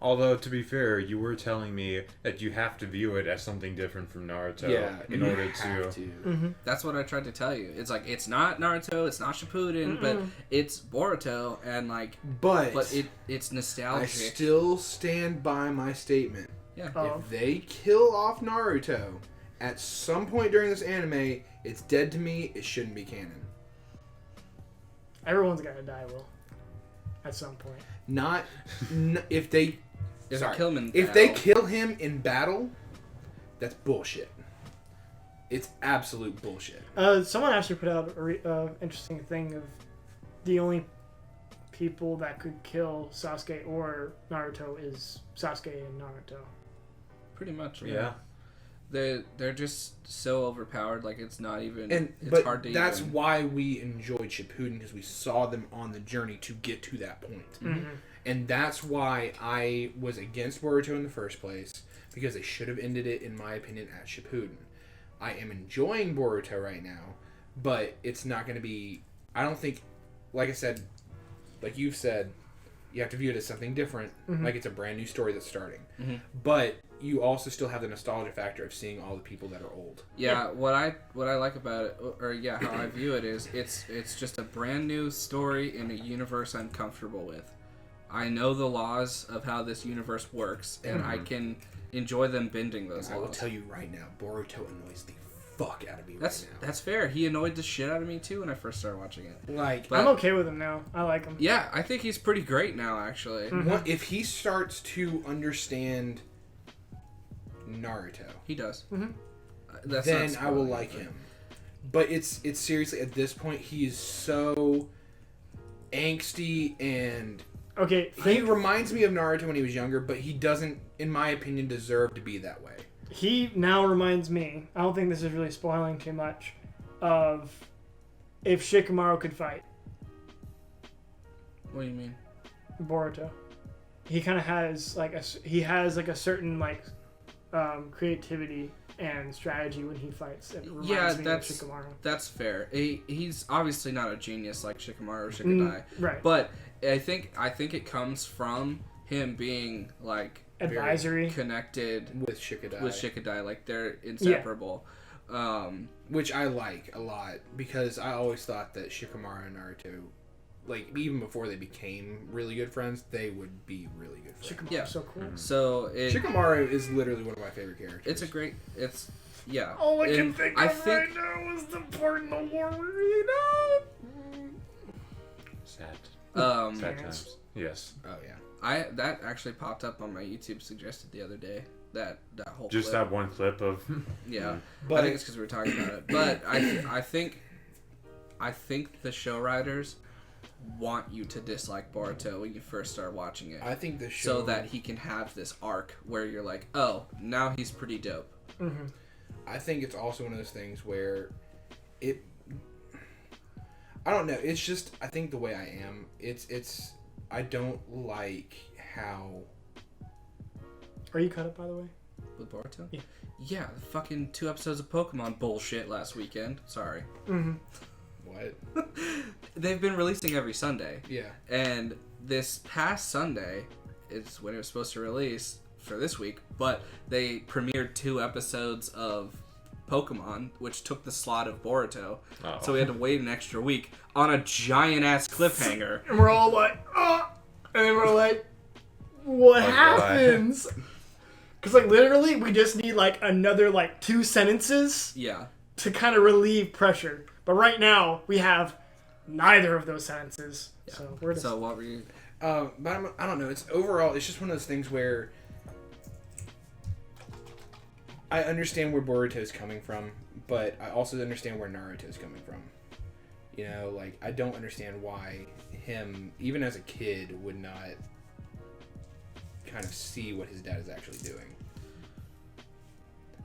Although, to be fair, you were telling me that you have to view it as something different from Naruto in you order have to... That's what I tried to tell you. It's like it's not Naruto, it's not Shippuden, but it's Boruto, and like, But it's I nostalgic. still stand by my statement. Yeah. Oh. If they kill off Naruto at some point during this anime, it's dead to me. It shouldn't be canon. everyone's gotta die, Will. At some point. Not if they. If sorry, they kill him in if they battle. kill him in battle, that's bullshit. It's absolute bullshit. Someone actually put out a interesting thing of the only people that could kill Sasuke or Naruto is Sasuke and Naruto. Pretty much. Yeah. They're just so overpowered. Like it's not even. And it's but hard to. that's even, why we enjoyed Shippuden, because we saw them on the journey to get to that point. Mm-hmm. And that's why I was against Boruto in the first place, because they should have ended it, in my opinion, at Shippuden. I am enjoying Boruto right now, but it's not going to be... I don't think... Like I said, like you've said, you have to view it as something different. Like it's a brand new story that's starting. But you also still have the nostalgia factor of seeing all the people that are old. Yeah, what I like about it, or yeah, how I view it is, it's just a brand new story in a universe I'm comfortable with. I know the laws of how this universe works, and I can enjoy them bending those I will laws. tell you right now, Boruto annoys the fuck out of me That's right now. that's fair. He annoyed the shit out of me too when I first started watching it. Like, But- I'm okay with him now. I like him. Yeah, I think he's pretty great now, actually. if he starts to understand Naruto, He does. then I will spoiling like anything. him. But it's seriously, at this point, he is so angsty, and Okay, he reminds me of Naruto when he was younger, but he doesn't, in my opinion, deserve to be that way. he now reminds me, I don't think this is really spoiling too much, of if Shikamaru could fight What do you mean? Boruto. He kind of has like a certain like creativity and strategy when he fights. It reminds Yeah, me that's of Shikamaru. that's fair. He's obviously not a genius like Shikamaru or Shikadai, Right. but I think it comes from him being like Advisory. connected With Shikadai. with Shikadai, like they're inseparable. Which I like a lot, because I always thought that Shikamaru and Naruto, like, even before they became really good friends, they would be really good friends. Shikamaru's Yeah. so cool. So Shikamaru is literally one of my favorite characters. it's a great. It's yeah. All I can And think I of think right now is the part in the war where, you know. Sad. um, Sad times. Yes. Oh, yeah. That actually popped up on my YouTube suggested the other day. That whole Just clip. that one clip of. Yeah, But I think it's because we were talking about it. But I think the show writers want you to dislike Boruto when you first start watching it. I think the show so that he can have this arc where you're like, oh, now he's pretty dope. Mm-hmm. I think it's also one of those things where it. I don't know. It's just I think the way I am. It's. I don't like how. Are you caught up, by the way? With Boruto? Yeah. Yeah, the fucking 2 episodes of Pokemon bullshit last weekend. Sorry. Mm-hmm. What? They've been releasing every Sunday. Yeah. And this past Sunday is when it was supposed to release for this week, but they premiered 2 episodes of Pokemon, which took the slot of Boruto. Oh. So we had to wait an extra week on a giant-ass cliffhanger. And we're all like, oh! And then we're like, what happens? Because, like, literally, we just need, like, another, like, 2 sentences Yeah. to kind of relieve pressure. But right now, we have neither of those sentences. Yeah. So we're just... So what were you... But I don't know. It's overall. It's just one of those things where I understand where Boruto's coming from, but I also understand where Naruto's coming from. You know, like I don't understand why him, even as a kid, would not kind of see what his dad is actually doing.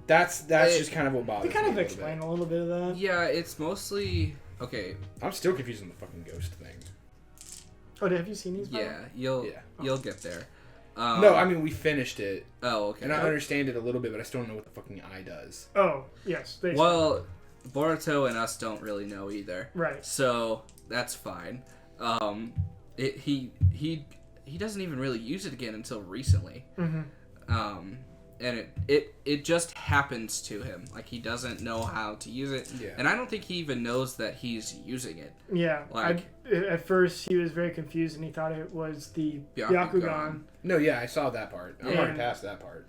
That's just kind of what bothers We kind me of a little explain bit. a little bit of that. Yeah, it's mostly... Okay, I'm still confused on the fucking ghost thing. Oh, have you seen these? by the way? yeah, Yeah. you'll get there. No, I mean we finished it, Oh, okay. and I understand it a little bit, but I still don't know what the fucking eye does. Oh, yes. They Well, Boruto and us don't really know either. Right. So that's fine. He doesn't even really use it again until recently. Mm-hmm. And it just happens to him. Like he doesn't know how to use it. Yeah. And I don't think he even knows that he's using it. Yeah. Like- At first, he was very confused, and he thought it was the Byakugan. No, yeah, I saw that part. I'm already And- past that part.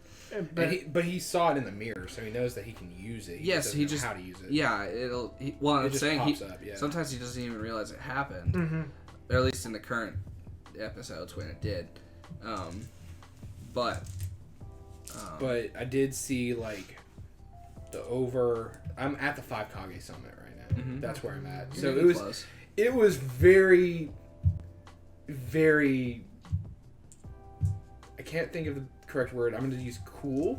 But But he saw it in the mirror, so he knows that he can use it. Yes, doesn't he know just how to use it. Yeah, well, It I'm just saying pops up, yeah. sometimes he doesn't even realize it happened. mm-hmm. Or at least in the current episodes when it did. But I did see like I'm at the 5 Kage Summit right now. Mhm. That's where I'm at. you're So getting it was close. it was very, very. I can't think of the correct word. I'm going to use cool.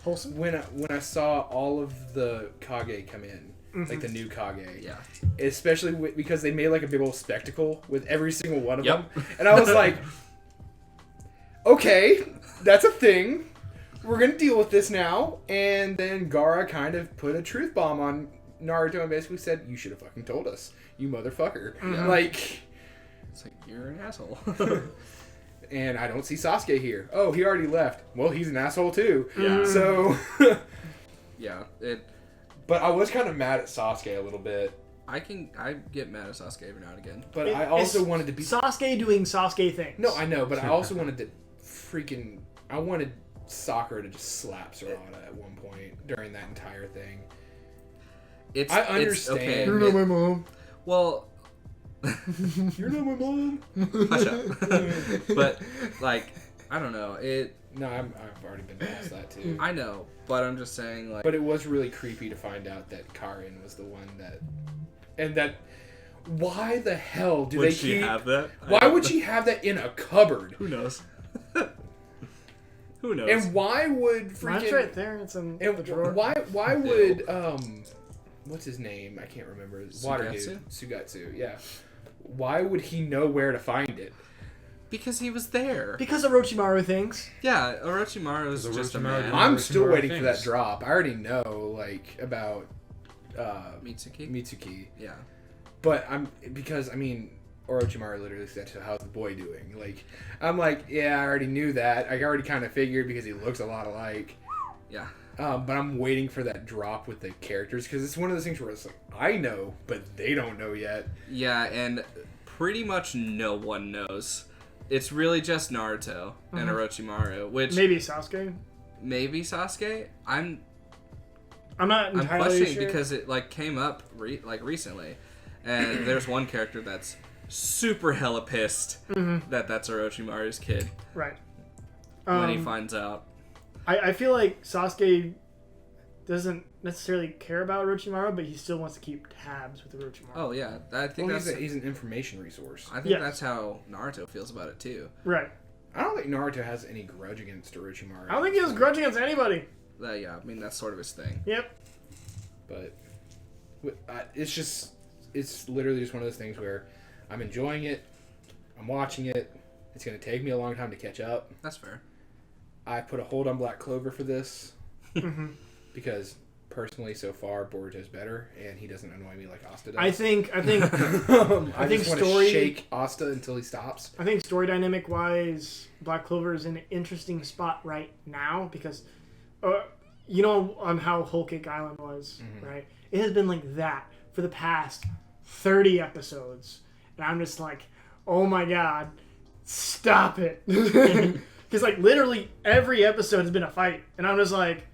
Wholesome. When I saw all of the Kage come in, Mhm. like the new Kage, Yeah. especially because they made like a big old spectacle with every single one of Yep. them, and I was like, okay, that's a thing. We're gonna deal with this now. And then Gaara kind of put a truth bomb on Naruto and basically said, "You should have fucking told us, you motherfucker." Mhm. Like, It's like, you're an asshole. and I don't see Sasuke here. Oh, he already left. Well, he's an asshole too. Yeah. So, Yeah. but I was kind of mad at Sasuke a little bit. I get mad at Sasuke every now and again. But It- I also it's wanted to be. Sasuke doing Sasuke things. No, I know, but I also wanted to I wanted Sakura to just slap Sarada at one point during that entire thing. I understand. okay. You're not my mom. Well, You're not my mom. hush up. But like, I don't know. No, I've already been past that too. I know, but I'm just saying, like, But it was really creepy to find out that Karin was the one that, and that. Why the hell do they keep? that? Why would she have that in a cupboard? Who knows? Who knows? And why would freaking? Mine's right there. It's in the And drawer. why would what's his name? I can't remember. Water Sugatsu? dude. Sugatsu. Yeah. Why would he know where to find it? Because he was there. Because Orochimaru thinks. Yeah, Orochimaru is Because just a Orochimaru man. didn't- I'm Orochimaru still waiting for that thinks. drop. I already know like about Mitsuki? Mitsuki, Yeah. but Orochimaru literally said, "So how's the boy doing?" Like, I'm like, yeah, I already knew that. I already kind of figured because he looks a lot alike. Yeah. But I'm waiting for that drop with the characters because it's one of those things where it's like I know, but they don't know yet. Yeah, and pretty much no one knows. It's really just Naruto and Orochimaru, which Maybe Sasuke. maybe Sasuke. I'm not entirely questioning sure. because it like came up recently, and there's one character that's super hella pissed that that's Orochimaru's kid Right. when he finds out. I feel like Sasuke doesn't necessarily care about Orochimaru, but he still wants to keep tabs with Orochimaru. Oh yeah, I think he's an information resource. I think that's how Naruto feels about it too. Right. I don't think Naruto has any grudge against Orochimaru. I don't think he has grudge against anybody. Yeah, I mean that's sort of his thing. Yep. But it's literally just one of those things where I'm enjoying it, I'm watching it. It's going to take me a long time to catch up. That's fair. I put a hold on Black Clover for this because personally, so far, Boruto's better, and he doesn't annoy me like Asta does. I think I just want to shake Asta until he stops. I think story dynamic wise, Black Clover is in an interesting spot right now because, you know, on how Whole Cake Island was, right? It has been like that for the past 30 episodes, and I'm just like, oh my god, stop it. Because like literally every episode has been a fight, and I'm just like,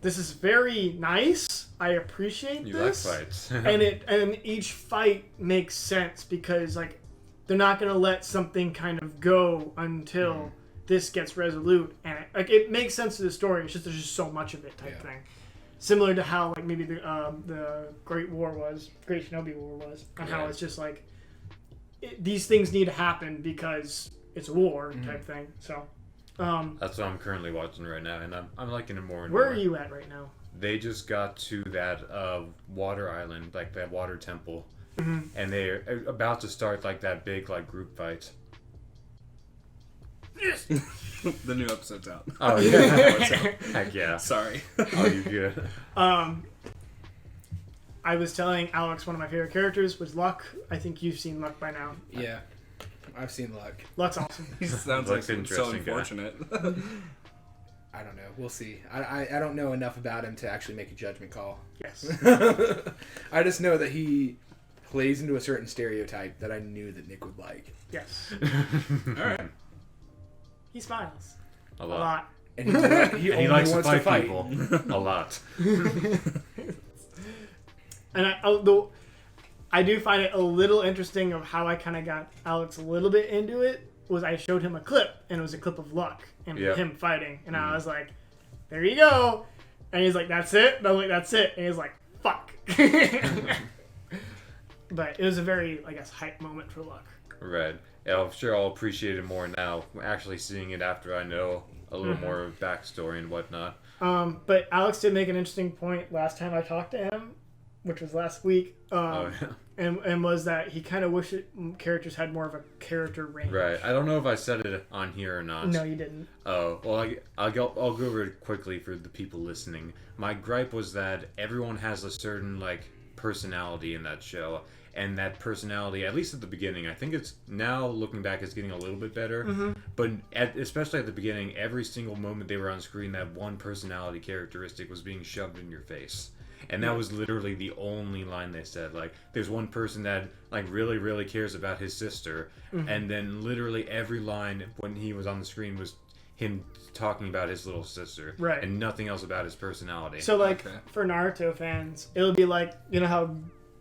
this is very nice. I appreciate this. You like fights. and each fight makes sense because like they're not gonna let something kind of go until this gets resolute, and it makes sense to the story. It's just there's just so much of it type thing. Similar to how like maybe the Great Shinobi War was, and how it's just like these things need to happen because it's a war type thing. So. That's what I'm currently watching right now, and I'm liking it more and Where more. are you at right now? They just got to that water island, like that water temple, and they're about to start like that big like group fight. Yes. The new episode's out. Oh yeah, heck yeah. Sorry. Oh, you good? I was telling Alex one of my favorite characters was Luck. I think you've seen Luck by now. Yeah, I've seen Luck. Luck's awesome. He sounds like so unfortunate. I don't know. We'll see. I don't know enough about him to actually make a judgment call. Yes. I just know that he plays into a certain stereotype that I knew that Nick would like. Yes. All right. He smiles. A lot. And he And he likes to fight people. A lot. And I do find it a little interesting of how I kind of got Alex a little bit into it. Was I showed him a clip, and it was a clip of Luck and him fighting, and I was like, "There you go," and he's like, "That's it." And I was like, "That's it," and he's like, "Fuck." But it was a very, I guess, hype moment for Luck. Right. Yeah, I'm sure I'll appreciate it more now, actually seeing it after I know a little more of backstory and whatnot. But Alex did make an interesting point last time I talked to him, which was last week. And was that he kind of wished characters had more of a character range. Right. I don't know if I said it on here or not. No, you didn't. Oh, well, I'll go over it quickly for the people listening. My gripe was that everyone has a certain, like, personality in that show. And that personality, at least at the beginning, I think it's now, looking back, it's getting a little bit better. But especially at the beginning, every single moment they were on screen, that one personality characteristic was being shoved in your face. And that was literally the only line they said. Like, there's one person that, like, really, really cares about his sister. And then literally every line when he was on the screen was him talking about his little sister. Right. And nothing else about his personality. So, like, for Naruto fans, it'll be like, you know how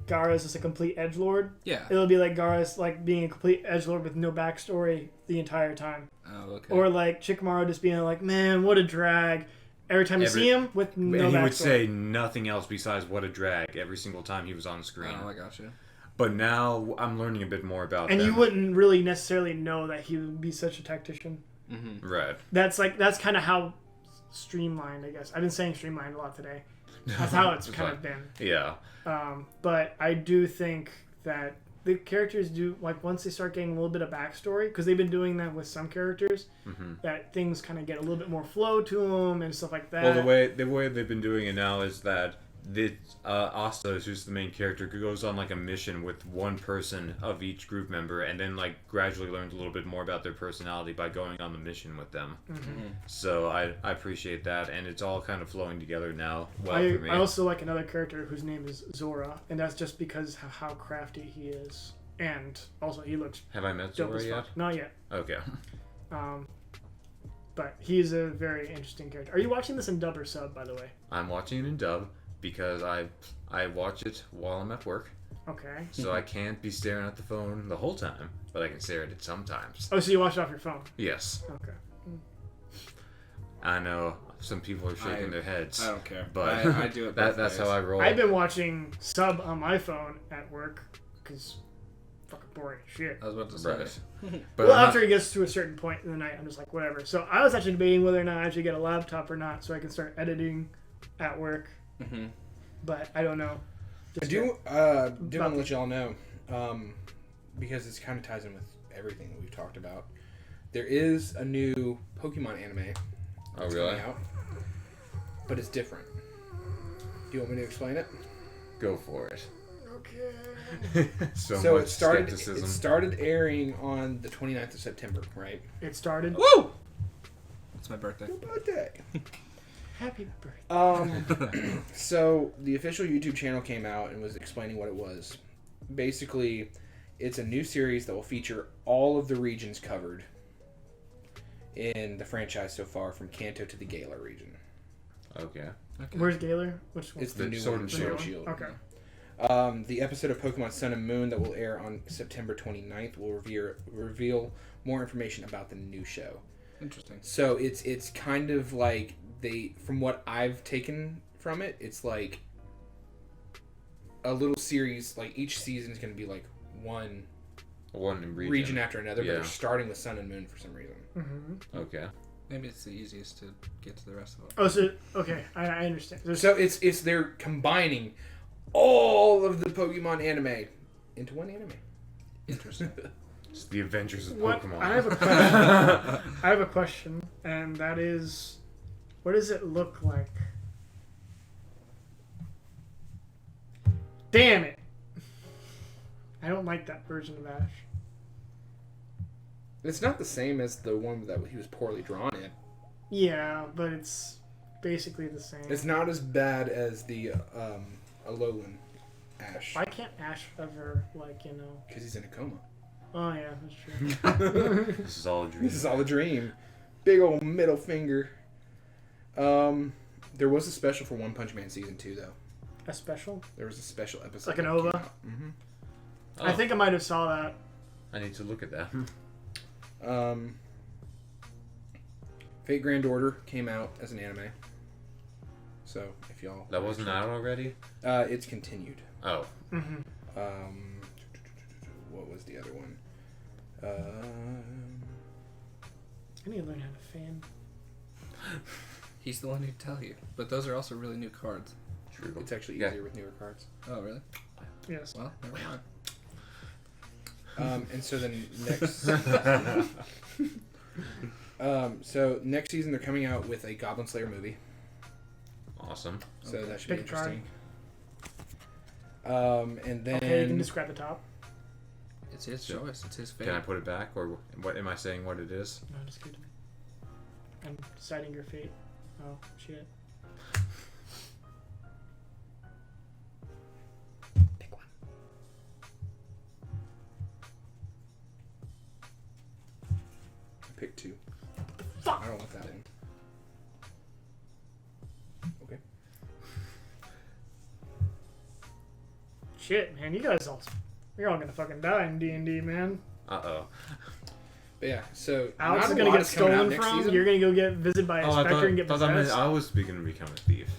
Gaara's just a complete edgelord? Yeah. It'll be like Gaara's, like, being a complete edgelord with no backstory the entire time. Oh, okay. Or, like, Shikamaru just being like, man, what a drag. Every time you see him with no backstory. And he would say nothing else besides what a drag every single time he was on screen. Oh, I gotcha. But now I'm learning a bit more about and them. you wouldn't really necessarily know that he would be such a tactician. Right. That's kind of how streamlined, I guess. I've been saying streamlined a lot today. That's how it's kind of been. Yeah. But I do think that the characters do, like, once they start getting a little bit of backstory, because they've been doing that with some characters, that things kind of get a little bit more flow to them and stuff like that. Well, the way they've been doing it now is that Asta, who's the main character, goes on like a mission with one person of each group member, and then like gradually learns a little bit more about their personality by going on the mission with them. So I appreciate that, and it's all kind of flowing together now. Well, for me. I also like another character whose name is Zora, and that's just because of how crafty he is, and also he looks. Have I met dope Zora as yet? fuck. Not yet. Okay. But he's a very interesting character. Are you watching this in dub or sub, by the way? I'm watching it in dub because I watch it while I'm at work. Okay. So I can't be staring at the phone the whole time, but I can stare at it sometimes. Oh, so you watch it off your phone? Yes. Okay. I know some people are shaking their heads. I don't care. But I do it. that's how I roll. I've been watching Sub on my phone at work because fucking boring as shit. I was about to say. Right. But Well, I'm after he gets to a certain point in the night, I'm just like, whatever. So I was actually debating whether or not I should get a laptop or not so I can start editing at work. Mm-hmm. But I don't know. I do want to let y'all know, because this kind of ties in with everything that we've talked about. There is a new Pokemon anime that's coming out, but it's different. Do you want me to explain it? Go for it. Okay. So it started airing on the 29th of September, right? It started. Woo! It's my birthday. Your birthday. Happy birthday. So the official YouTube channel came out and was explaining what it was. Basically, it's a new series that will feature all of the regions covered in the franchise so far, from Kanto to the Galar region. Okay. Where's Galar? Which one? It's the new Sword one, and Sword and Shield. Shield. Okay. The episode of Pokemon Sun and Moon that will air on September 29th will reveal more information about the new show. Interesting. So it's kind of like from what I've taken from it, it's like a little series. Like each season is going to be like one region after another, but they're starting with Sun and Moon for some reason. Mm-hmm. Okay. Maybe it's the easiest to get to the rest of it. Oh, so okay, I understand. So it's they're combining all of the Pokemon anime into one anime. Interesting. It's the Adventures of What? Pokemon. I have a question. I have a question, and that is, what does it look like? Damn it! I don't like that version of Ash. It's not the same as the one that he was poorly drawn in. Yeah, but it's basically the same. It's not as bad as the Alolan Ash, Why can't Ash ever, because he's in a coma. Oh yeah, that's true. This is all a dream. This is all a dream. Big old middle finger. There was a special for One Punch Man season 2 though. A special? There was a special episode. Like an OVA? Mm-hmm. Oh, I think I might have saw that. I need to look at that. Fate Grand Order came out as an anime. So if y'all That wasn't out already? it's continued. Oh. Mm-hmm. What was the other one? I need to learn how to fan. He's the one who'd tell you. But those are also really new cards. True. It's actually easier with newer cards. Oh, really? Yes. Well, never mind. And so then next, so next season they're coming out with a Goblin Slayer movie. Awesome. So that should Pick be a card. interesting. And then Okay, you can describe the top. It's his choice. It's his fate. Can I put it back, or what am I saying? What it is? No, just give it to me. I'm deciding your fate. Oh, shit. Pick one. pick 2. Fuck! I don't want that one. Okay. Shit, man, you're all gonna fucking die in D&D, man. Uh-oh. But yeah, so Alex not is a gonna lot get is coming out stolen next from. season. You're gonna go get visited by a specter and get possessed. I was gonna become a thief.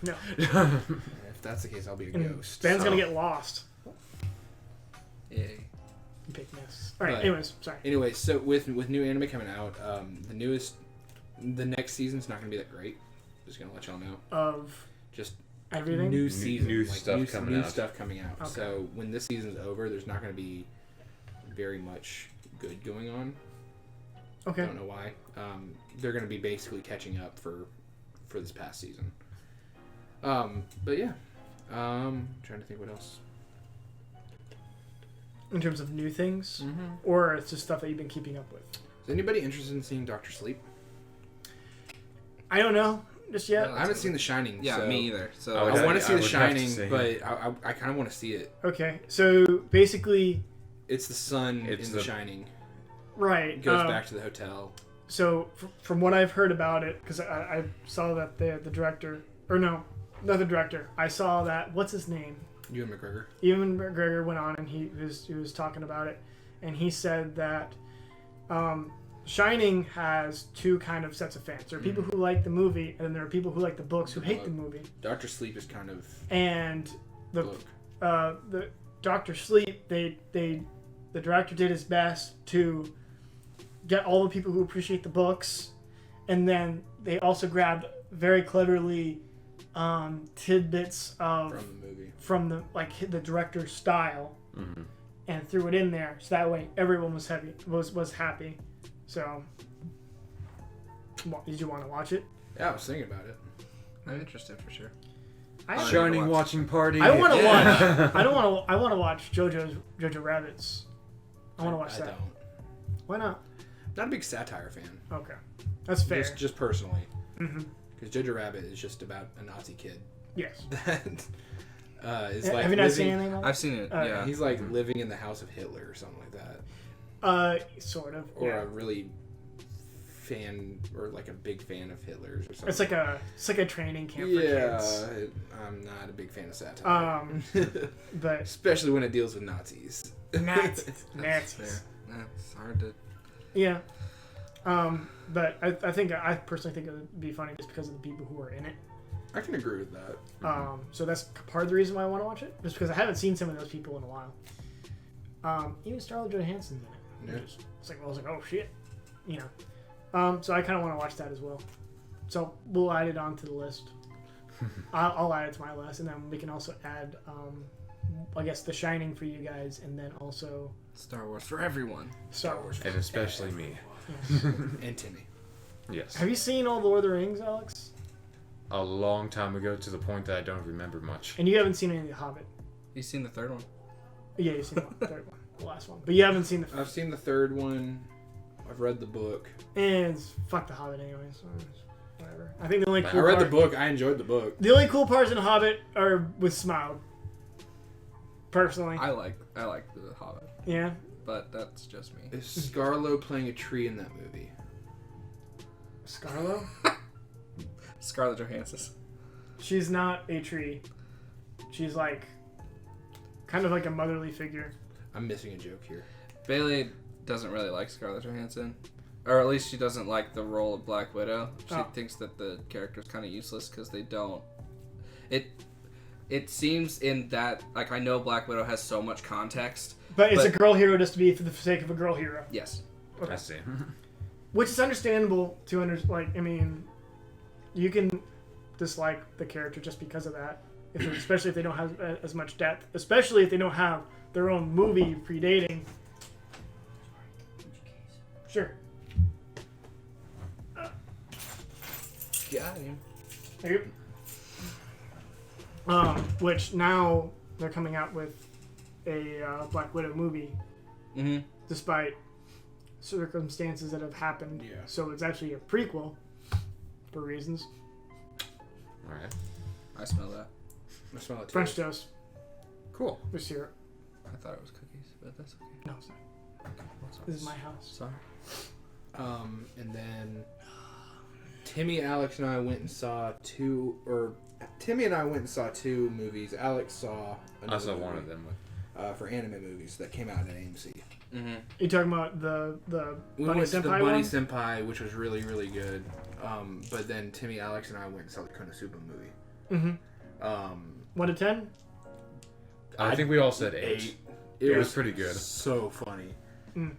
No. If that's the case, I'll be a And ghost. Ben's gonna Oh. get lost. Yay. And pick miss. Alright, But- anyways, sorry. Anyway, so with new anime coming out, the next season's not gonna be that great. Just gonna let y'all know. Of Just everything? new season, new like stuff coming new out. stuff coming out. Okay. So when this season's over, there's not gonna be very much good going on. I Okay. don't know why. They're gonna be basically catching up for this past season. But yeah, trying to think what else. In terms of new things? Mm-hmm. Or it's just stuff that you've been keeping up with? Is anybody interested in seeing Doctor Sleep? I don't know. Just yet. Well, I haven't seen The Shining. Yeah, so me either. So I would I want to see I The would have to Shining, say- but I kind of want to see it. Okay, so basically, It's the sun It's in The the- Shining. right. It goes back to the hotel. So, from what I've heard about it, because I saw that the director, or no, not the director, I saw that, what's his name? Ewan McGregor. Ewan McGregor went on and he was talking about it, and he said that Shining has two kind of sets of fans. There are people who like the movie, and then there are people who like the books who hate the movie. Doctor Sleep is kind of And the book. The Doctor Sleep, the director did his best to get all the people who appreciate the books, and then they also grabbed very cleverly tidbits of from the movie, from the director's style, and threw it in there, so that way everyone was happy. So, did you want to watch it? Yeah, I was thinking about it. I'm interested for sure. Shining watching party. I want to watch. I want to watch Jojo Rabbit's. I want to watch that. Don't. Why not? Not a big satire fan. Okay, that's fair. Just personally. Mm-hmm. Because Jojo Rabbit is just about a Nazi kid. Yes. That is like have you not seen anything like that? I've seen it. Yeah. He's like living in the house of Hitler or something like that. Sort of. Or yeah. a really fan, or like a big fan of Hitler's or something. It's like a training camp for kids. I'm not a big fan of satire. But especially when it deals with Nazis. Nazis. Yeah, it's hard to. Yeah. But I personally think it would be funny just because of the people who are in it. I can agree with that. So that's part of the reason why I want to watch it, just because I haven't seen some of those people in a while. Even Scarlett Johansson's in it. Yeah. I was like, oh shit, you know. So I kind of want to watch that as well. So we'll add it onto the list. I'll add it to my list, and then we can also add, I guess, The Shining for you guys, and then also Star Wars for everyone. Star Wars, And especially me. Yes. And Timmy. Yes. Have you seen all the Lord of the Rings, Alex? A long time ago, to the point that I don't remember much. And you haven't seen any of The Hobbit? You seen the third one? Yeah, you've seen the third one, the last one, but you haven't seen the. I've seen the third one. I've read the book. And fuck The Hobbit, anyways. So whatever. I think the only cool I read part, the book. I enjoyed the book. The only cool parts in The Hobbit are with Smaug. Personally. I like the Hobbit, Yeah. but that's just me. Is Scarlo playing a tree in that movie? Scarlo? Scarlett Johansson. She's not a tree. She's like kind of like a motherly figure. I'm missing a joke here. Bailey doesn't really like Scarlett Johansson, or at least she doesn't like the role of Black Widow. She thinks that the character's kind of useless because they don't. It seems in that, like, I know Black Widow has so much context, but it's a girl hero just to be for the sake of a girl hero. Yes. Okay. I see. Which is understandable to like. I mean, you can dislike the character just because of that, especially if they don't have as much depth. Especially if they don't have their own movie predating. Sure. Got him. Yep. Which now they're coming out with a Black Widow movie, despite circumstances that have happened. Yeah. So it's actually a prequel for reasons. Alright. I smell that. I smell it too. French toast Cool. with syrup. I thought it was cookies, but that's okay. No, it's not. What's This is my house. Sorry. And then Timmy, Alex, and I went and saw two movies. Alex saw I saw movie, one of them. for anime movies that came out at AMC. Mm-hmm. You talking about the We Bunny went to the Senpai Bunny one? Senpai, which was really, really good. But then Timmy, Alex, and I went and saw the Konosuba movie. Mm-hmm. 1 to 10? I think we all said 8. It was pretty good. So funny. Mm.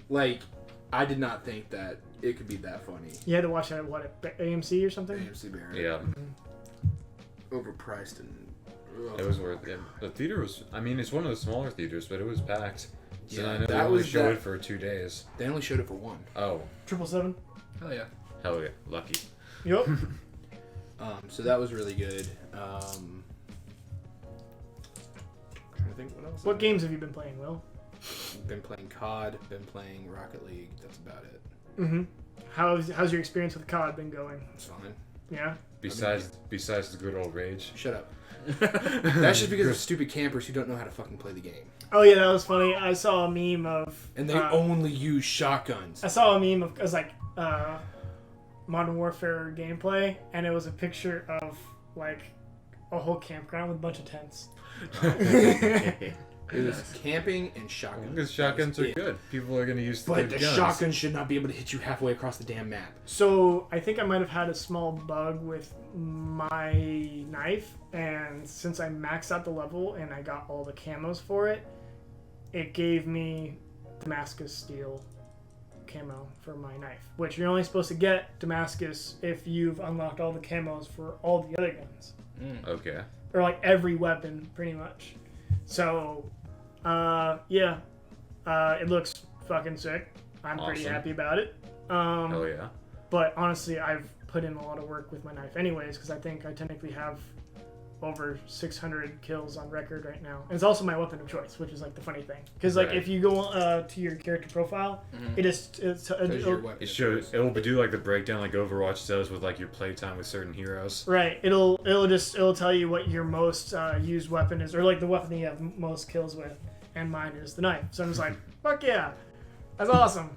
Like, I did not think that it could be that funny. You had to watch that at what, at AMC or something? AMC Barrett. Yeah. Overpriced and... ugh. It was worth it. The theater was, I mean, it's one of the smaller theaters, but it was packed. So Yeah, I know that they only was showed that- it for 2 days. They only showed it for one. Oh, 777? Hell yeah. hell yeah. Lucky. Yup. So that was really good. Trying to think what else. What games have you been playing, Will? Been playing COD. Been playing Rocket League. That's about it. Mm-hmm. How's your experience with COD been going? It's fine. Yeah? Besides the good old rage. Shut up. That's just because of stupid campers who don't know how to fucking play the game. Oh yeah, that was funny. I saw a meme of... And they only use shotguns. I saw a meme of... It was like... Modern Warfare gameplay, and it was a picture of like a whole campground with a bunch of tents. It was camping and shotguns. Because shotguns are It- good. People are going to use But good the guns. shotgun should not be able to hit you halfway across the damn map. So I think I might have had a small bug with my knife, and since I maxed out the level and I got all the camos for it, it gave me Damascus steel camo for my knife, which you're only supposed to get Damascus if you've unlocked all the camos for all the other guns, Okay. or like every weapon pretty much. So it looks fucking sick. I'm pretty Awesome. happy about it. Hell yeah. But honestly, I've put in a lot of work with my knife anyways, because I think I technically have over 600 kills on record right now. And it's also my weapon of choice, which is like the funny thing. Because like Right. if you go to your character profile, Because your it'll, weapon It shows. It'll do like the breakdown like Overwatch does with like your playtime with certain heroes. right. It'll tell you what your most used weapon is, or like the weapon that you have most kills with. And mine is the knife. So I'm just like, fuck yeah, that's awesome.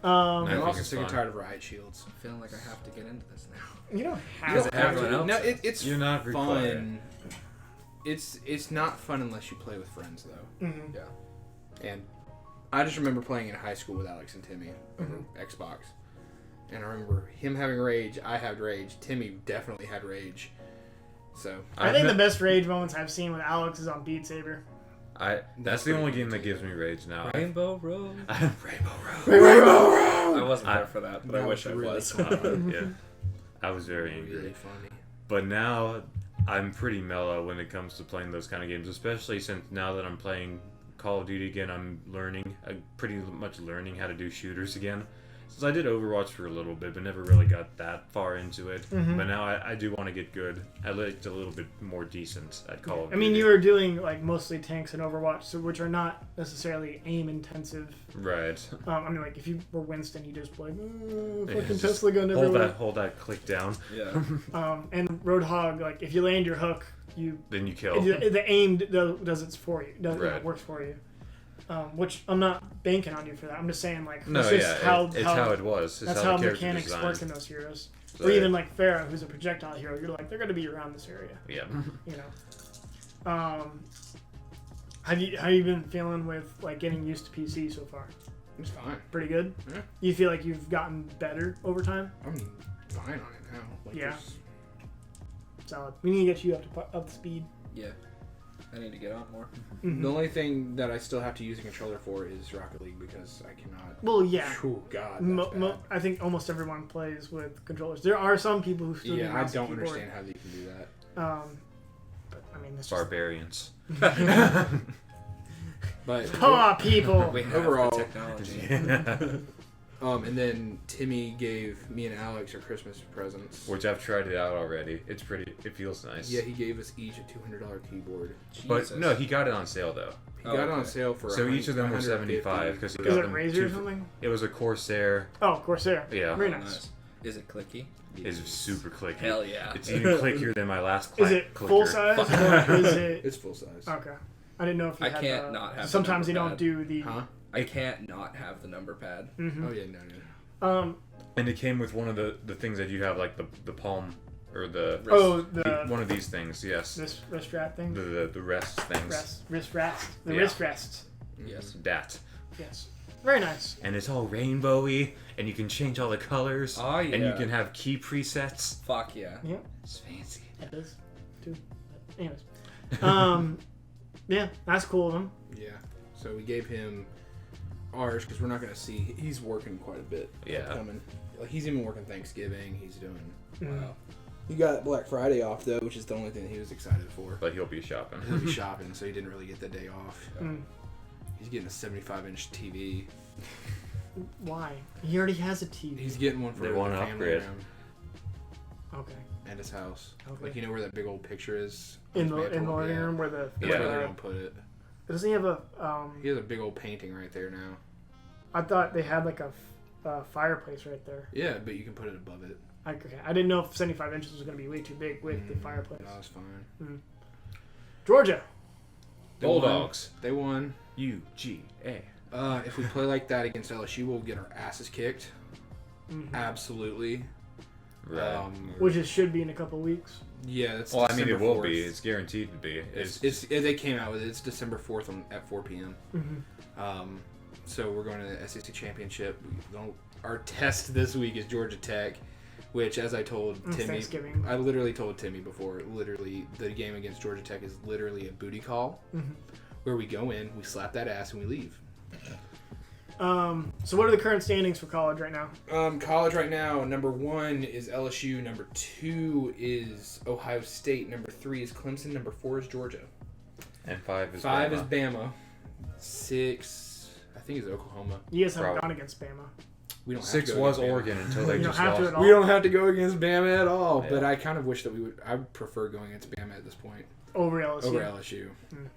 I'm think also it's sick and fun. tired of riot shields. I feel like I have to get into this now. You don't Because have everyone to. else No, is. it's You're not required. fun. It's not fun unless you play with friends though. Mhm. Yeah. And I just remember playing in high school with Alex and Timmy over Xbox. And I remember him having rage, I had rage, Timmy definitely had rage. So I think the best rage moments I've seen with Alex is on Beat Saber. That's the only game that gives me rage now. Rainbow Road. Rainbow Road. Rainbow Road! I wasn't there for that, but I That wish was I really was. fun. Yeah. I was very angry. Really funny. But now I'm pretty mellow when it comes to playing those kind of games, especially since now that I'm playing Call of Duty again, I'm pretty much learning how to do shooters again. Since I did Overwatch for a little bit, but never really got that far into it. But now I do want to get good. I liked a little bit more decent at Call of Duty. I mean, you were doing like mostly tanks and Overwatch, so which are not necessarily aim intensive. Right. I mean, like if you were Winston, you just like Yeah, fucking just Tesla gun everywhere. Hold that click down, Yeah. And Roadhog, like if you land your hook, you then you kill. the aim does it for you. Right. Works for you. Which I'm not banking on you for that. I'm just saying like No, that's just yeah, it's how it was. It's that's how how the character mechanics designed. work in those heroes. So, Or even like Pharah, who's a projectile hero. You're like they're gonna be around this area. Yeah. You know. Have you been feeling with like getting used to PC so far? It's fine. Pretty good. Yeah. You feel like you've gotten better over time? I'm fine on it now. Like, Yeah. there's- Solid. We need to get you up to speed. Yeah. I need to get on more. Mhm. The only thing that I still have to use a controller for is Rocket League because I cannot. Well, yeah. Oh God, that's bad. I think almost everyone plays with controllers. There are some people who still do Yeah, I mouse and don't keyboard. understand how they can do that. But I mean, it's just Barbarians. But come on, people. We have Overall- the technology. and then Timmy gave me and Alex our Christmas presents. Which I've tried it out already. It's pretty. It feels nice. Yeah, he gave us each a $200 keyboard. But Jesus. no, he got it on sale though. He got it on okay. sale for. So each of them were 150. $75 because he Is got it them. Razor or two- something? It was a Corsair. Oh, Corsair. Yeah. Very Oh, nice. Is it clicky? It's super clicky. Hell yeah. It's even clickier than my last Is it clicker. full size or is it? It's full size. Okay. I didn't know if you I had can't the- not have the Sometimes they number don't pad. do the. Huh? I can't not have the number pad. Mhm. Oh yeah, no. And it came with one of the things that you have, like the palm or the Oh, the one of these things. Yes. this wrist wrap thing. The rest things. Wrist rest. The Yeah. wrist rests. Yes. That. Yes. Very nice. And it's all rainbowy, and you can change all the colors. Oh, And you yeah. can have key presets. Fuck yeah. Yep. It's fancy. It is too. But anyways. Yeah, that's cool of them. Yeah. So we gave him ours because we're not gonna see. He's working quite a bit. Yeah. Coming. Like he's even working Thanksgiving. He's doing. Wow. He got Black Friday off though, which is the only thing that he was excited for. But he'll be shopping. He'll be shopping, so he didn't really get the day off. Mm. He's getting a 75-inch TV. Why? He already has a TV. He's getting one for They the wanna family upgrade. room Okay. and his house. Okay. Like you know where that big old picture is In on his the mantle? living Yeah. room where the That's Yeah. where where they the- don't put it. doesn't he have a He has a big old painting right there now. I thought they had like a fireplace right there. Yeah, but you can put it above it. Okay. I didn't know if 75 inches was going to be way too big with the fireplace. No, it's fine. Georgia. They Bulldogs. Won. They won. UGA. If we play like that against LSU, we'll get our asses kicked. Mhm. Absolutely. Right. Which it should be in a couple weeks. Yeah, it's Well, I mean, December it will 4th. be. It's guaranteed to be. They came out with it. It's December 4th at 4 p.m. Mm-hmm. So we're going to the SEC championship. Our test this week is Georgia Tech, which, as I told It's Timmy, Thanksgiving. I literally told Timmy before. Literally, the game against Georgia Tech is literally a booty call, where we go in, we slap that ass, and we leave. So what are the current standings for college right now? College right now, number 1 is LSU, number 2 is Ohio State, number 3 is Clemson, number 4 is Georgia. And 5 is 5 Bama. is Bama. 6, I think, is Oklahoma. You guys haven't Probably. gone against Bama. We don't have 6 to go was against Bama. Oregon until they You don't just have to lost. at all. We don't have to go against Bama at all, Yeah. but I kind of wish that we would. I prefer going against Bama at this point Over LSU. over LSU.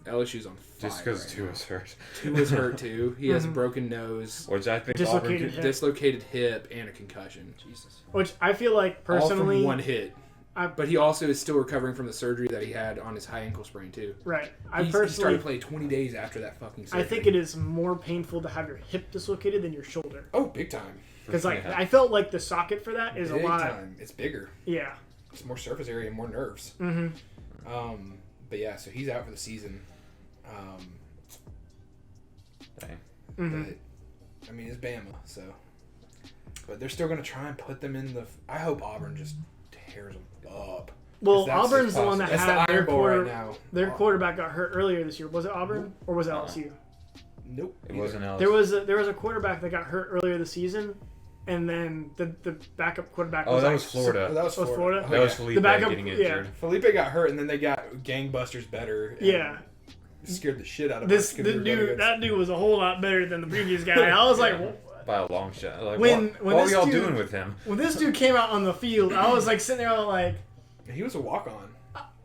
LSU's on fire. Just because right Tua's hurt. now. Tua's hurt too. He has a broken nose, Which I think Dislocated Auburn hip. could... dislocated hip, and a concussion. Jesus. Which I feel like All personally, from one hit. I- But he also is still recovering from the surgery that he had on his high ankle sprain too. right? He started to play 20 days after that fucking surgery. I think it is more painful to have your hip dislocated than your shoulder. Oh, big time. Because like Yeah. I felt like the socket for that is Big a lot. time. It's bigger. Yeah. It's more surface area and more nerves. Mm-hmm. But yeah, so he's out for the season. Dang. Mm-hmm. But I mean, it's Bama, so. But they're still gonna try and put them in the. I hope Auburn just tears them up. Well, 'Cause that's Auburn's the one that That's had the their Iron Bowl right quarter, now. their quarterback got hurt earlier this year. Was it Auburn or was it Uh-uh. LSU? Nope. It wasn't LSU. There was a quarterback that got hurt earlier this season, and then the backup quarterback. Oh, was that like, was Florida. Oh, that was Was Florida. Florida? Oh, That yeah. was Felipe The backup- getting yeah. injured. Felipe got hurt, and then they got gangbusters better. And Yeah. Scared the shit out of This us. the 'cause we were going dude against- that dude was a whole lot better than the previous guy. I was like, By a long shot. Like, When what were this y'all dude- doing with him? when this dude came out on the field, I was like sitting there like, He was a walk-on.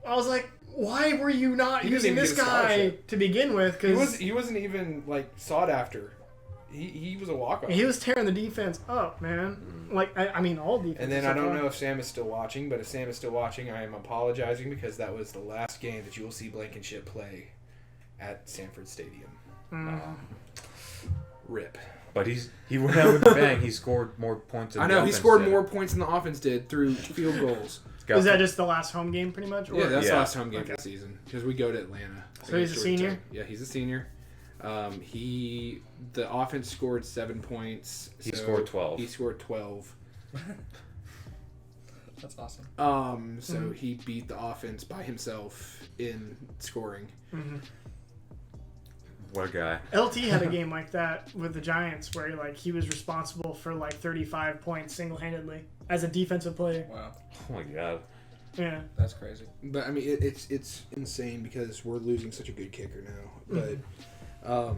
I was like, why were you not He didn't using even this get a guy scholarship. to begin with? Because He wasn't even like sought after. He was a walk-on. he was tearing the defense up, man. Like I mean, all defense. And then I don't know if Sam is still watching, but if Sam is still watching, I am apologizing because that was the last game that you will see Blankenship play at Sanford Stadium. Rip. But he went out with a bang. He scored more points than I the know he offense scored did. more points than the offense did through field goals. Got Is that just the last home game, pretty much? Or? Yeah, that's the Yeah. last home game of the season because we go to Atlanta. So he's a against Georgia senior? Tech. Yeah, he's a senior. The offense scored 7 points. He so scored 12. He scored 12. That's awesome. So he beat the offense by himself in scoring. What a guy. LT had a game like that with the Giants where like he was responsible for like 35 points single-handedly as a defensive player. Wow. Oh my god. Yeah. That's crazy. But I mean, it's insane because we're losing such a good kicker now. But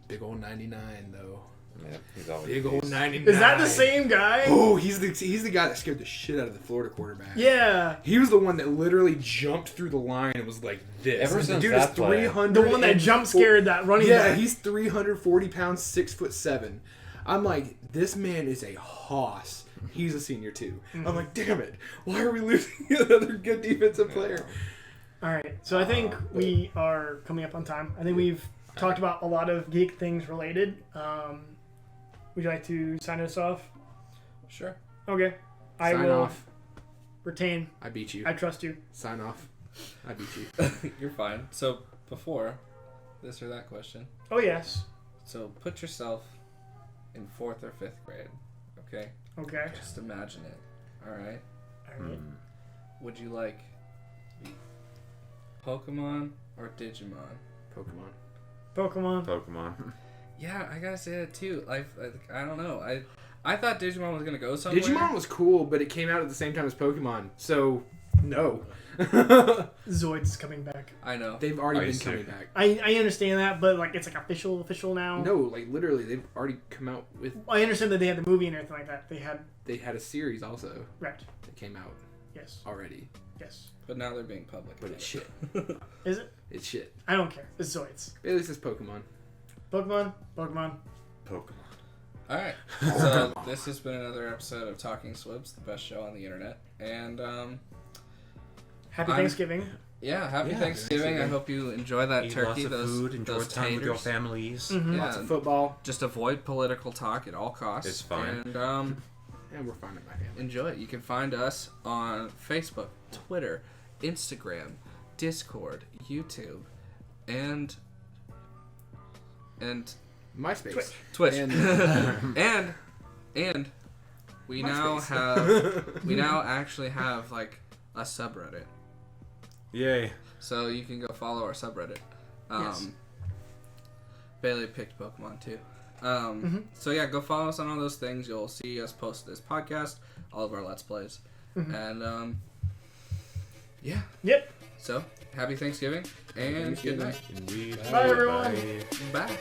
big old 99 though. Yeah, he's always Big old beast. 99. Is that the same guy? Oh, he's the guy that scared the shit out of the Florida quarterback. Yeah. He was the one that literally jumped through the line and was like this. Ever The since dude that is play. 300. The one that jump scared that running Yeah, back. he's 340 pounds, 6'7". I'm like, this man is a hoss. He's a senior too. I'm like, damn it, why are we losing another good defensive player? All right. So I think we are coming up on time. I think we've talked about a lot of geek things related. Would you like to sign us off? Sure. Okay. I Sign will off. retain. I beat you. I trust you. Sign off. I beat you. You're fine. So before this or that question, Oh, yes. so put yourself in 4th or 5th grade. Okay. Okay. Just imagine it. All right. All right. Would you like to be Pokemon or Digimon? Pokemon. Pokemon. Pokemon. Yeah, I gotta say that too. I don't know. I thought Digimon was gonna go somewhere. Digimon was cool, but it came out at the same time as Pokemon, so no. Zoid's coming back. I know. They've already Are you been coming serious? back. I understand that, but like it's like official now. No, like literally, they've already come out with. I understand that they had the movie and everything like that. They had A series also right. that came out Yes. already, Yes. But now they're being public. but it's shit. Is it? It's shit. I don't care. It's Zoids. At least it's Pokemon. Pokemon. Pokemon. All right. So this has been another episode of Talking SWBZ, the best show on the internet. And Happy I'm- Thanksgiving. yeah, happy Yeah, Thanksgiving. I Thanksgiving. hope you enjoy that Eat turkey. lots of those food. Enjoy those time with your taters. families. Mm-hmm. Yeah, Lots of football. just avoid political talk at all costs. It's fine. And And we're finding my family. enjoy it. You can find us on Facebook, Twitter, Instagram, Discord, YouTube, and MySpace. Twitch. And and we MySpace. now actually have like a subreddit. Yay. So you can go follow our subreddit. Yes. Bailey picked Pokemon too. So yeah, go follow us on all those things. You'll see us post this podcast, all of our Let's Plays. And yeah. Yep. So happy Thanksgiving and good night. Indeed. Bye, everyone. Bye.